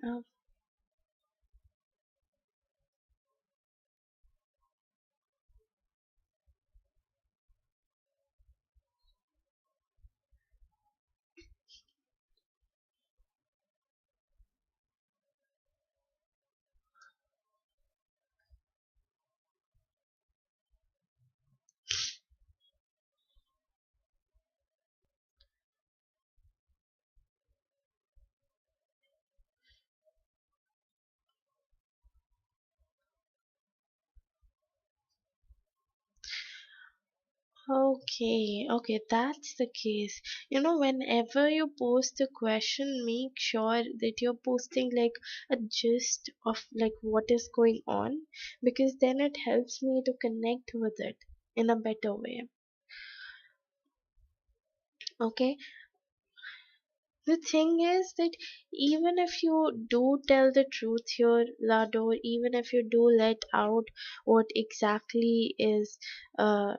Uh, Okay, okay, that's the case. Whenever you post a question, make sure that you're posting like a gist of like what is going on, because then it helps me to connect with it in a better way. Okay, The thing is that even if you do tell the truth here, Lado, even if you do let out what exactly is uh,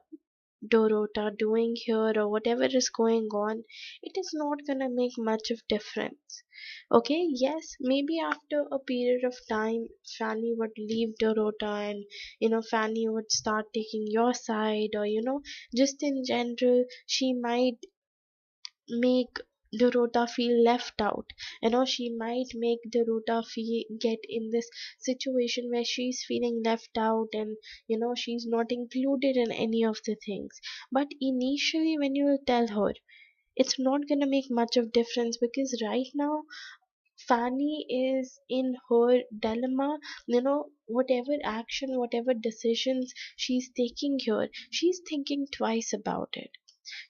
Dorota doing here or whatever is going on, it is not gonna make much of difference. Okay, yes, maybe after a period of time, Fanny would leave Dorota, and Fanny would start taking your side, or just in general, she might make Dorota feel left out. She might make Dorota feel get in this situation where she's feeling left out, and she's not included in any of the things. But initially, when you tell her, it's not gonna make much of difference, because right now Fanny is in her dilemma. Whatever action, whatever decisions she's taking here, she's thinking twice about it.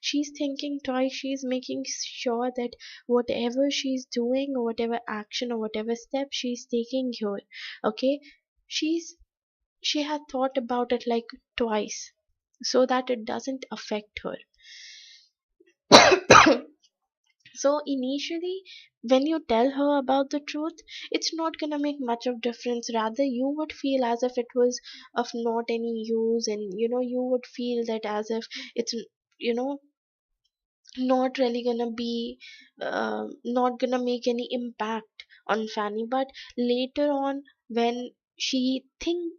She's thinking twice. She's making sure that whatever she's doing, or whatever action, or whatever step she's taking here, okay, she had thought about it like twice, so that it doesn't affect her. So initially, when you tell her about the truth, it's not gonna make much of difference. Rather, you would feel as if it was of not any use, and you would feel that as if it's you know not really gonna be not gonna make any impact on Fanny. But later on, when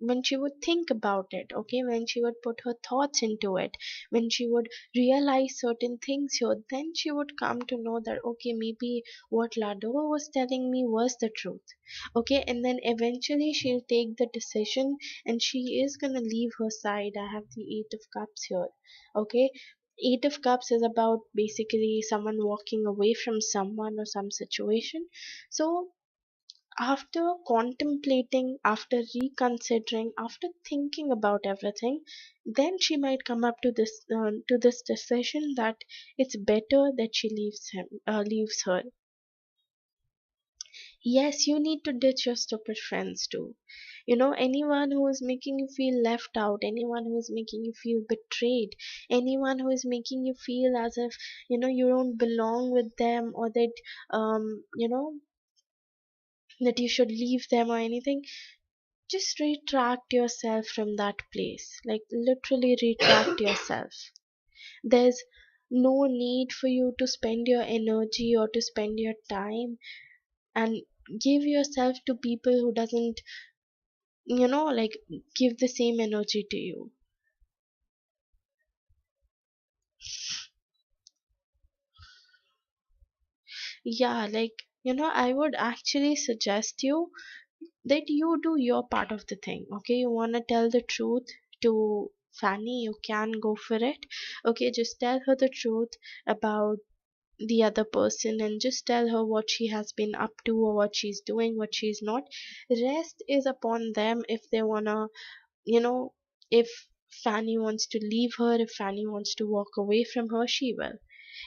when she would think about it, okay, when she would put her thoughts into it, when she would realize certain things here, then she would come to know that, okay, maybe what Ladova was telling me was the truth. Okay, and then eventually she'll take the decision, and she is gonna leave her side. I have the Eight of Cups here. Okay, Eight of Cups is about basically someone walking away from someone or some situation. So, after contemplating, after reconsidering, after thinking about everything, then she might come up to this decision that it's better that she leaves her. Yes, you need to ditch your stupid friends too. Anyone who is making you feel left out, anyone who is making you feel betrayed, anyone who is making you feel as if, you don't belong with them, or that, that you should leave them or anything, just retract yourself from that place. Like, literally retract yourself. There's no need for you to spend your energy or to spend your time and give yourself to people who doesn't like give the same energy to you. Yeah, like, I would actually suggest you that you do your part of the thing. Okay, you want to tell the truth to Fanny, you can go for it. Okay, just tell her the truth about the other person, and just tell her what she has been up to, or what she's doing, what she's not. Rest is upon them. If they wanna, if Fanny wants to leave her, if Fanny wants to walk away from her, she will.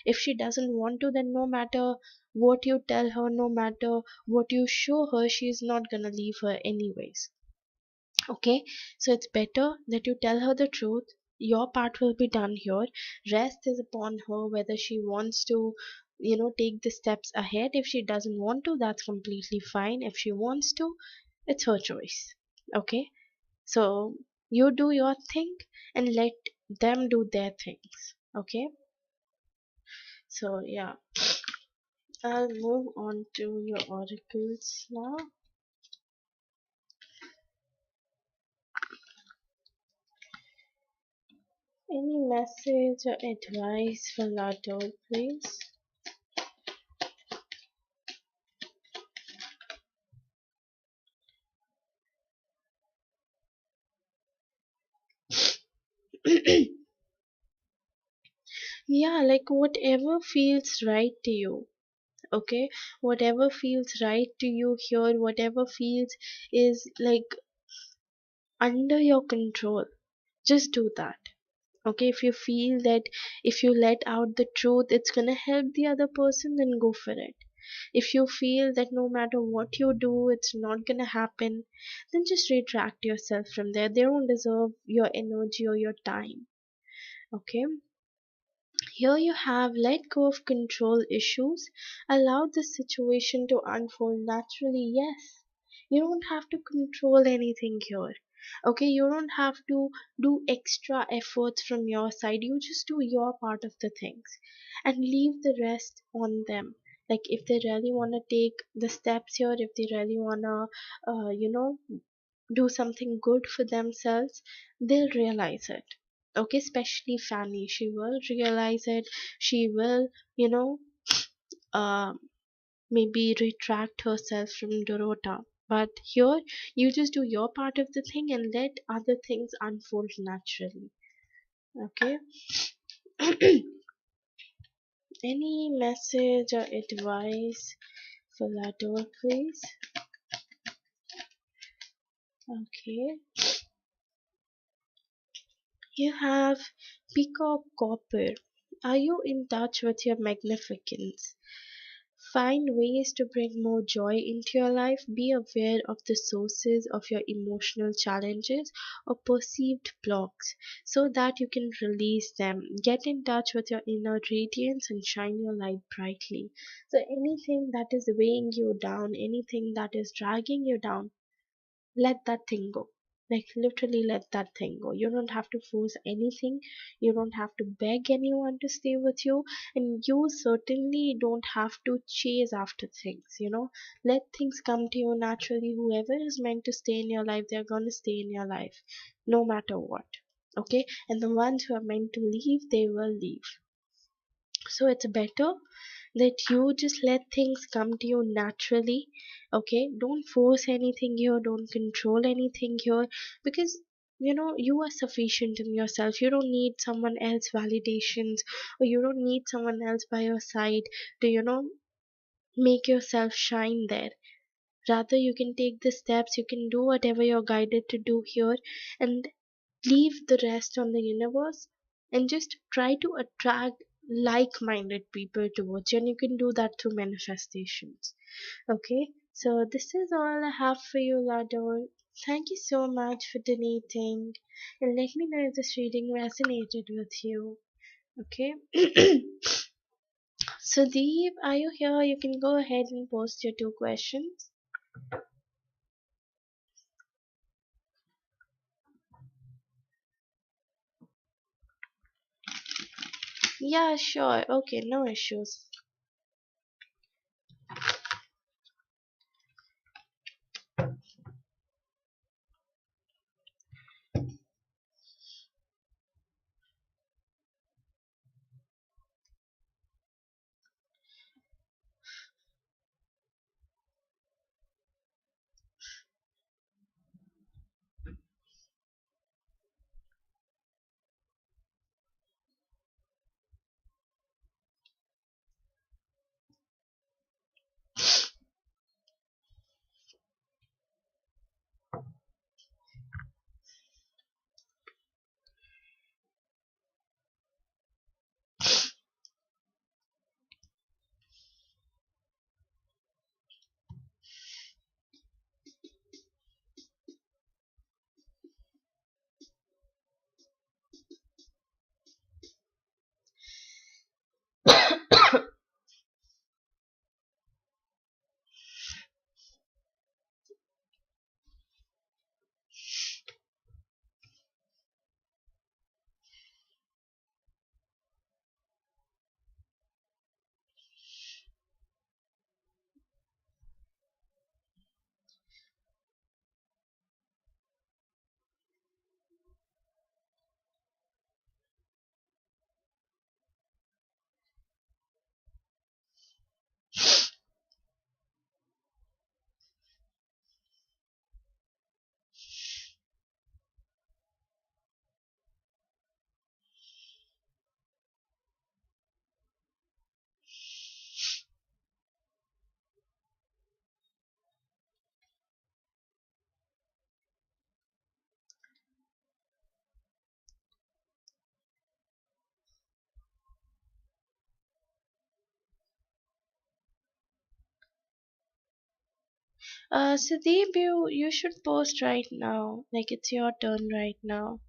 If she doesn't want to, then no matter what you tell her, no matter what you show her, she's not gonna leave her anyways. Okay, so it's better that you tell her the truth. Your part will be done here. Rest is upon her, whether she wants to, take the steps ahead. If she doesn't want to, that's completely fine. If she wants to, it's her choice. Okay, so you do your thing and let them do their things. Okay, so yeah, I'll move on to your oracles now. Any message or advice for Lotto, please? Yeah, like whatever feels right to you. Okay, whatever feels right to you here, whatever feels is like under your control, just do that. Okay, if you feel that if you let out the truth, it's gonna help the other person, then go for it. If you feel that no matter what you do, it's not gonna happen, then just retract yourself from there. They don't deserve your energy or your time. Okay, Here you have let go of control issues, allow the situation to unfold naturally. Yes, you don't have to control anything here. Okay, you don't have to do extra efforts from your side. You just do your part of the things and leave the rest on them. Like if they really want to take the steps here, if they really want to, do something good for themselves, they'll realize it. Okay, especially Fanny, she will realize it. She will, you know, uh, maybe retract herself from Dorota. But here, you just do your part of the thing and let other things unfold naturally. Okay. Any message or advice for Lador, please? Okay. You have Peacock Copper. Are you in touch with your magnificence? Find ways to bring more joy into your life. Be aware of the sources of your emotional challenges or perceived blocks so that you can release them. Get in touch with your inner radiance and shine your light brightly. So, anything that is weighing you down, anything that is dragging you down, let that thing go. Like literally let that thing go. You don't have to force anything. You don't have to beg anyone to stay with you. And you certainly don't have to chase after things. Let things come to you naturally. Whoever is meant to stay in your life, they're gonna stay in your life. No matter what. Okay? And the ones who are meant to leave, they will leave. So it's better that you just let things come to you naturally. Okay, don't force anything here, don't control anything here, because you are sufficient in yourself. You don't need someone else validations, or you don't need someone else by your side to make yourself shine there. Rather, you can take the steps, you can do whatever you're guided to do here, and leave the rest on the universe, and just try to attract like-minded people towards you, and you can do that through manifestations. Okay, so this is all I have for you, Lador. Thank you so much for donating, and let me know if this reading resonated with you. Okay. So Deep, are you here? You can go ahead and post your two questions. Yeah, sure. Okay, no issues. Sudeep, you should post right now. Like it's your turn right now.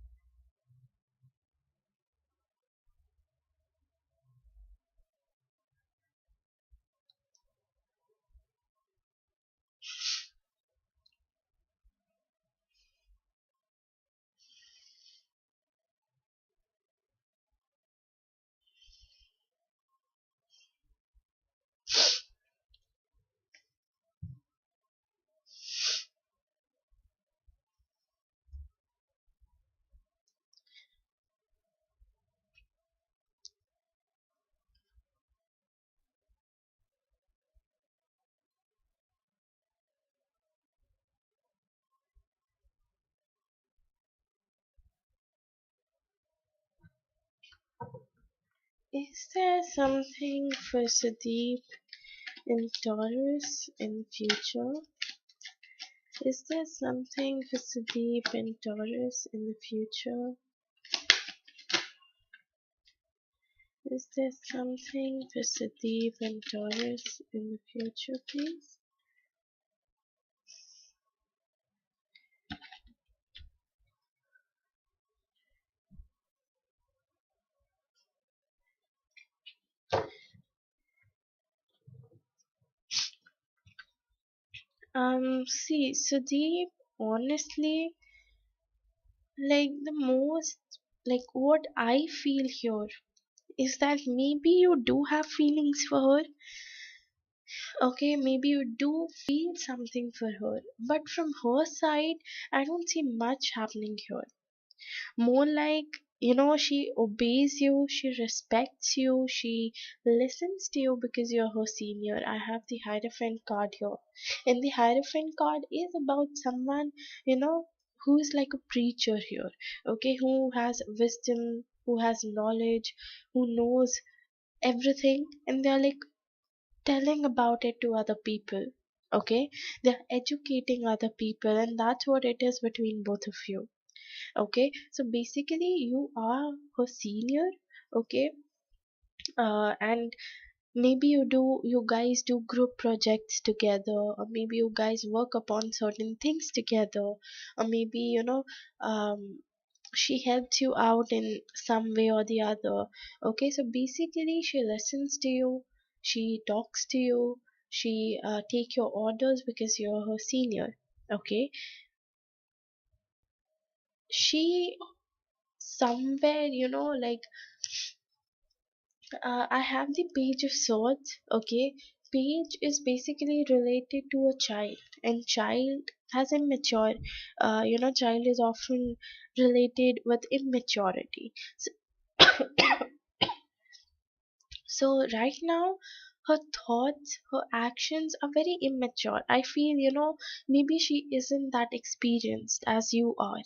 Is there something for Sudeep in Taurus in the future? Is there something for Sudeep in Taurus in the future? Is there something for Sudeep and Taurus in the future, please? See, Sudeep, honestly, like the most, like what I feel here is that maybe you do have feelings for her. Okay, maybe you do feel something for her, but from her side, I don't see much happening here. More like, she obeys you, she respects you, she listens to you because you're her senior. I have the Hierophant card here, and the Hierophant card is about someone, you know, who's like a preacher here, okay, who has wisdom, who has knowledge, who knows everything, and they're like telling about it to other people. Okay, they're educating other people, and that's what it is between both of you. Okay, so basically you are her senior. Okay, and maybe you guys do group projects together, or maybe you guys work upon certain things together, or maybe she helps you out in some way or the other. Okay, so basically she listens to you, she talks to you, she take your orders because you're her senior. Okay, she somewhere, like, I have the Page of Swords. Okay, Page is basically related to a child, and child has immature. Child is often related with immaturity. So, so right now, her thoughts, her actions are very immature. I feel, maybe she isn't that experienced as you are.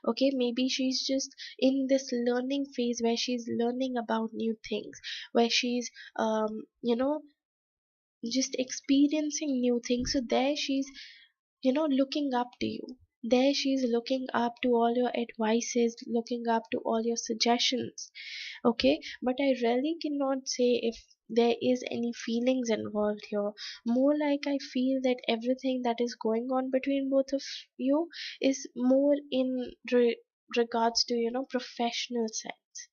Okay, maybe she's just in this learning phase where she's learning about new things, where she's, just experiencing new things. So there she's, looking up to you. There she's looking up to all your advices, looking up to all your suggestions. Okay, but I really cannot say if there is any feelings involved here. More like I feel that everything that is going on between both of you is more in regards to, professional sense.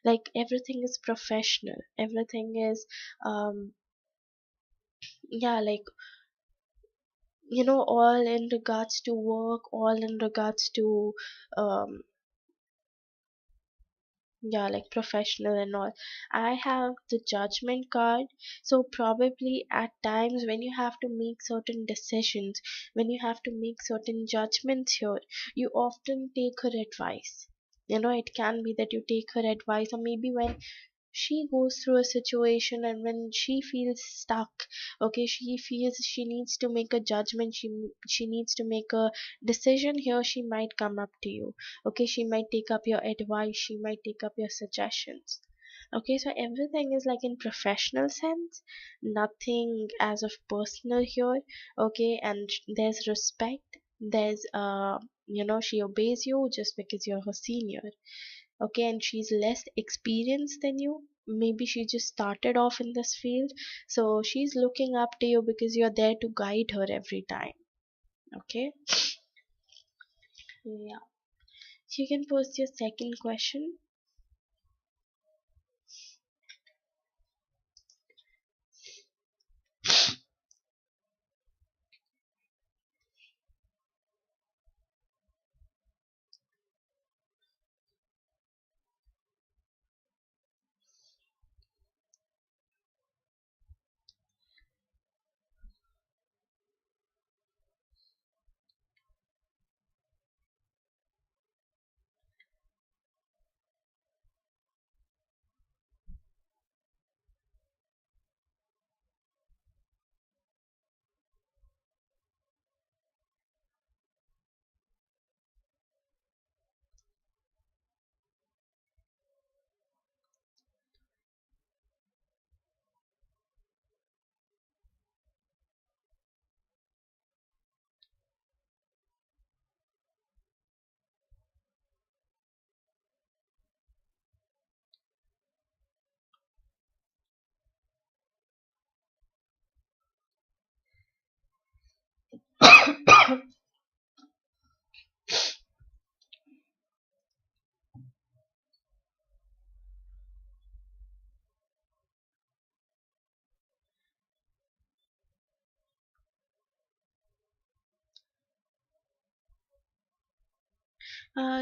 Like everything is professional, everything is, yeah, like, all in regards to work, all in regards to, um yeah, like professional and all. I have the Judgment card. So probably at times when you have to make certain decisions, when you have to make certain judgments here, you often take her advice. It can be that you take her advice, or maybe when she goes through a situation and when she feels stuck. Okay, she feels she needs to make a judgment, she needs to make a decision here, she might come up to you. Okay, she might take up your advice, she might take up your suggestions. Okay, so everything is like in professional sense, nothing as of personal here. Okay, and there's respect, there's, she obeys you just because you're her senior. Okay, and she's less experienced than you, maybe she just started off in this field, so she's looking up to you because you're there to guide her every time. Okay, yeah, you can post your second question.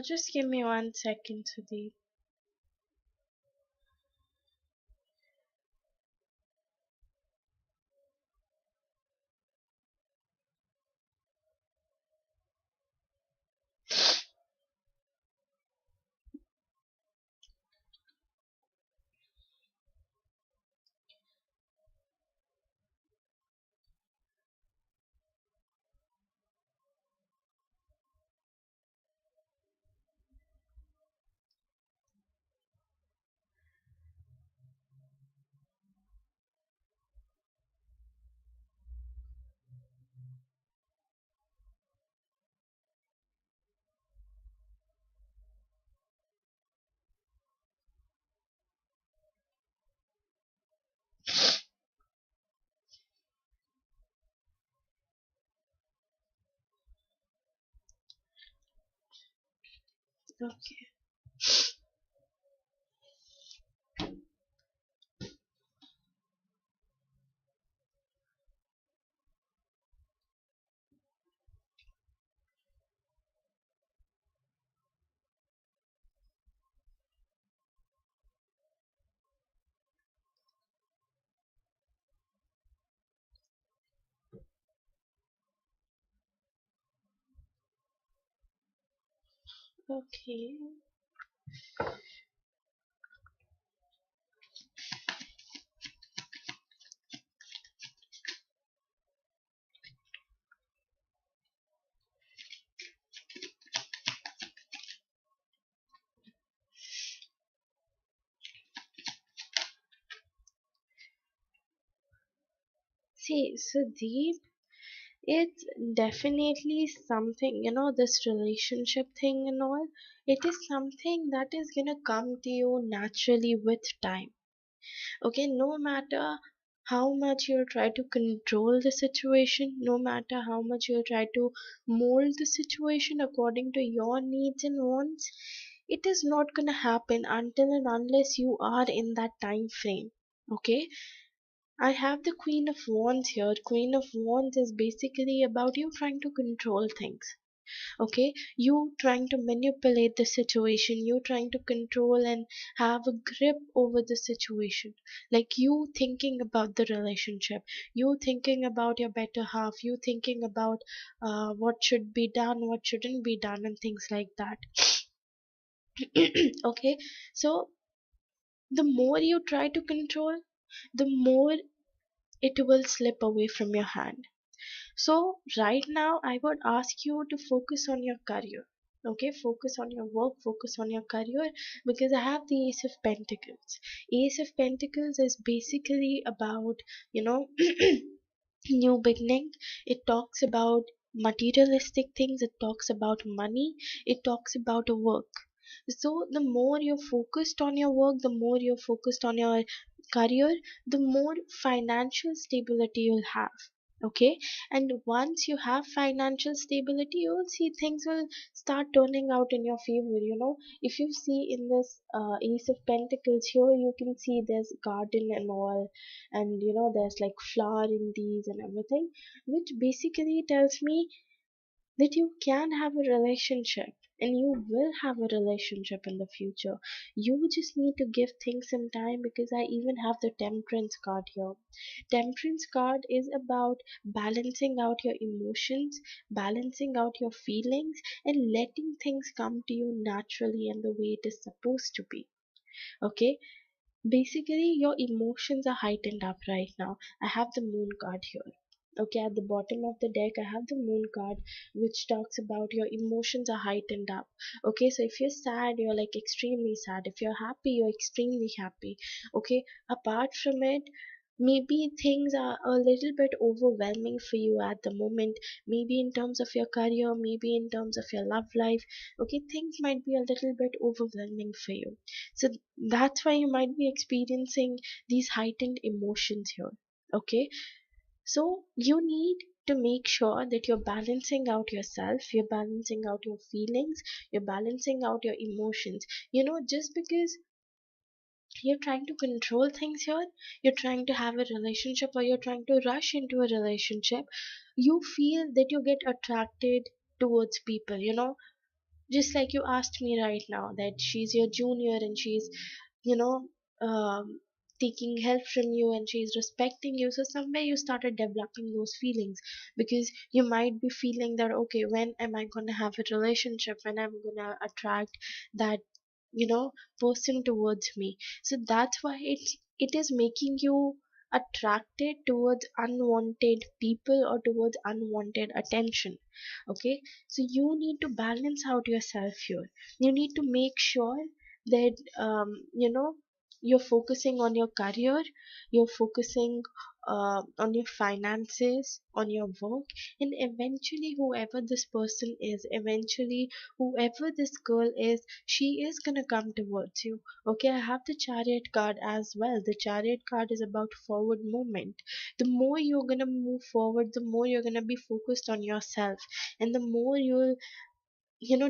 Just give me 1 second, Sudeep. Okay. Okay. See, Sudeep, it's definitely something, this relationship thing and all. It is something that is gonna come to you naturally with time. Okay, no matter how much you try to control the situation, no matter how much you try to mold the situation according to your needs and wants, it is not gonna happen until and unless you are in that time frame. Okay, I have the Queen of Wands here. Queen of Wands is basically about you trying to control things. Okay, you trying to manipulate the situation, you trying to control and have a grip over the situation. Like you thinking about the relationship, you thinking about your better half, you thinking about what should be done, what shouldn't be done, and things like that. Okay, so the more you try to control, the more it will slip away from your hand. So, right now, I would ask you to focus on your career. Okay, focus on your work, focus on your career, because I have the Ace of Pentacles. Ace of Pentacles is basically about, you know, new beginning. It talks about materialistic things, it talks about money, it talks about work. So the more you're focused on your work, the more you're focused on your career, the more financial stability you'll have. Okay, and once you have financial stability, you will see things will start turning out in your favor. If you see in this Ace of Pentacles here, you can see there's garden and all, and there's like flower in these and everything, which basically tells me that you can have a relationship, and you will have a relationship in the future. You just need to give things some time, because I even have the Temperance card here. Temperance card is about balancing out your emotions, balancing out your feelings, and letting things come to you naturally and the way it is supposed to be. Okay, basically your emotions are heightened up right now. I have the Moon card here. Okay, at the bottom of the deck, I have the Moon card, which talks about your emotions are heightened up. Okay, so if you're sad, you're like extremely sad. If you're happy, you're extremely happy. Okay, apart from it, maybe things are a little bit overwhelming for you at the moment. Maybe in terms of your career, maybe in terms of your love life. Okay, things might be a little bit overwhelming for you. So that's why you might be experiencing these heightened emotions here. Okay, so you need to make sure that you're balancing out yourself, you're balancing out your feelings, you're balancing out your emotions. Just because you're trying to control things here, you're trying to have a relationship, or you're trying to rush into a relationship, you feel that you get attracted towards people, just like you asked me right now that she's your junior and she's, you know, um, taking help from you and she's respecting you. So somewhere you started developing those feelings, because you might be feeling that, okay, when am I going to have a relationship, when I'm going to attract that, you know person towards me. So that's why it is making you attracted towards unwanted people or towards unwanted attention. Okay, so you need to balance out yourself here. You need to make sure that you're focusing on your career, you're focusing on your finances, on your work, and eventually whoever this person is, eventually whoever this girl is, she is gonna come towards you. Okay, I have the chariot card as well. The chariot card is about forward movement. The more you're gonna move forward, the more you're gonna be focused on yourself, and the more you'll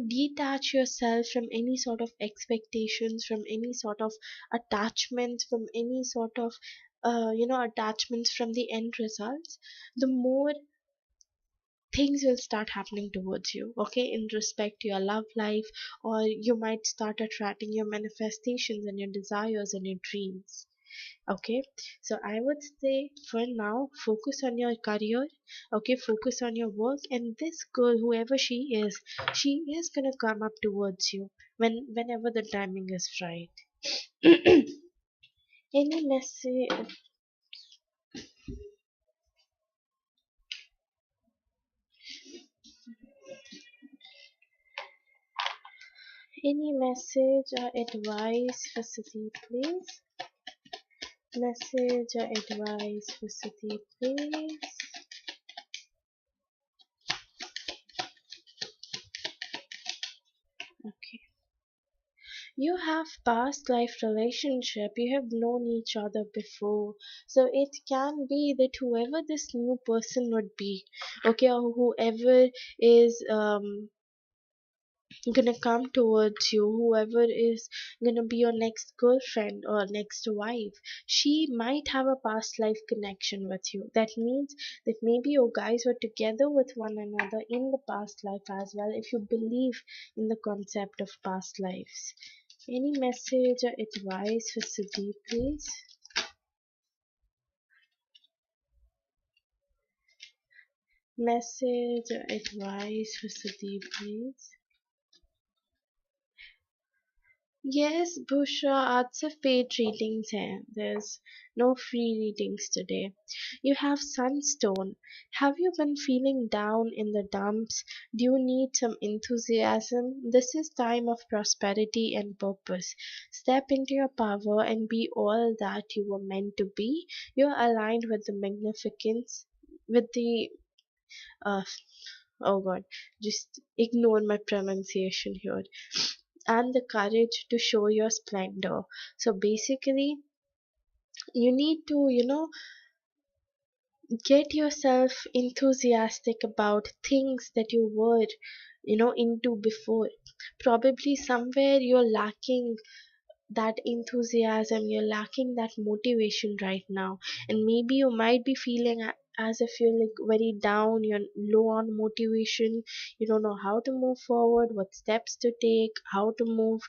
detach yourself from any sort of expectations, from any sort of attachments, from any sort of attachments from the end results, the more things will start happening towards you, okay, in respect to your love life, or you might start attracting your manifestations and your desires and your dreams. Okay, so I would say for now, focus on your career, okay, focus on your work, and this girl, whoever she is gonna come up towards you whenever the timing is right. Any message? Any message or advice for City, please? Message or advice for City, please? Okay. You have past life relationship, you have known each other before, so it can be that whoever this new person would be, okay, or whoever is gonna come towards you, whoever is gonna be your next girlfriend or next wife, she might have a past life connection with you. That means that maybe you guys were together with one another in the past life as well, if you believe in the concept of past lives. Any message or advice for Sudeep, please? Message or advice for Sudeep, please? Yes, Bushra, आज सिर्फ paid readings हैं. There's no free readings today. You have sunstone. Have you been feeling down in the dumps? Do you need some enthusiasm? This is time of prosperity and purpose. Step into your power and be all that you were meant to be. You're aligned with the magnificence, with the uh, oh god, just ignore my pronunciation here, and the courage to show your splendor. So basically, you need to, get yourself enthusiastic about things that you were, into before. Probably somewhere you're lacking that enthusiasm, you're lacking that motivation right now, and maybe you might be feeling as if you're like very down, you're low on motivation, you don't know how to move forward, what steps to take, how to move,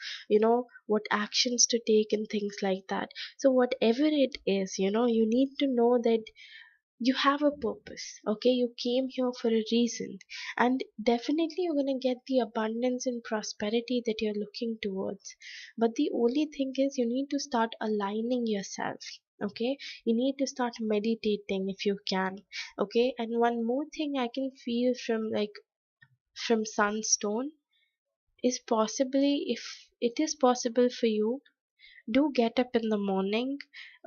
what actions to take, and things like that. So whatever it is, you need to know that you have a purpose. Okay, you came here for a reason, and definitely you're going to get the abundance and prosperity that you're looking towards. But the only thing is, you need to start aligning yourself. Okay, you need to start meditating if you can. Okay, and one more thing I can feel from, from sunstone is, possibly, if it is possible for you, do get up in the morning.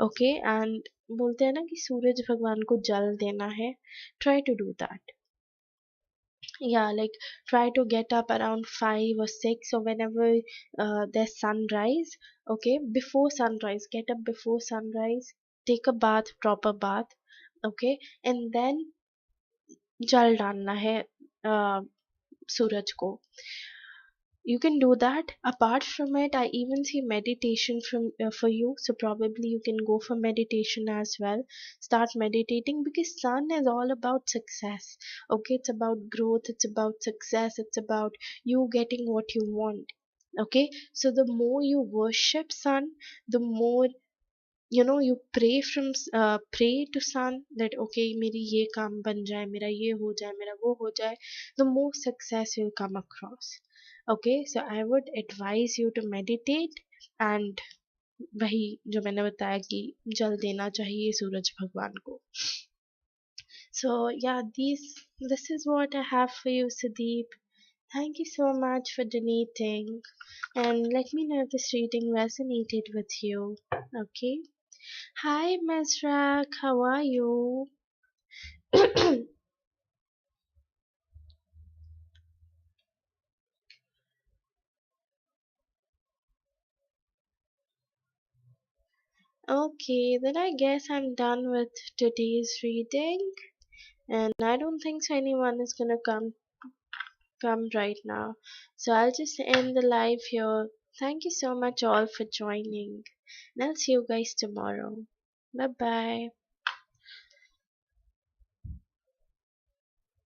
Okay, and बोलते हैं ना कि सूरज भगवान को जल देना है, try to do that. Yeah, like, try to get up around 5 or 6, or whenever there's sunrise. Okay, before sunrise, get up before sunrise, take a bath, proper bath. Okay, and then जल डालना है सूरज को. You can do that. Apart from it, I even see meditation from for you. So probably you can go for meditation as well. Start meditating because sun is all about success. Okay, it's about growth. It's about success. It's about you getting what you want. Okay, so the more you worship sun, the more you pray to sun that okay मेरी ये काम बन जाए, मेरा ये हो जाए, मेरा वो हो जाए. The more success will come across. Okay, so I would advise you to meditate. And वही जो मैंने बताया कि जल देना चाहिए सूरज भगवान को. So yeah, this is what I have for you, Sudeep. Thank you so much for donating, and let me know if this reading resonated with you. Okay. Hi, Mesrak. How are you? Okay, then I guess I'm done with today's reading, and I don't think so anyone is gonna come right now. So I'll just end the live here. Thank you so much all for joining, and I'll see you guys tomorrow. Bye bye.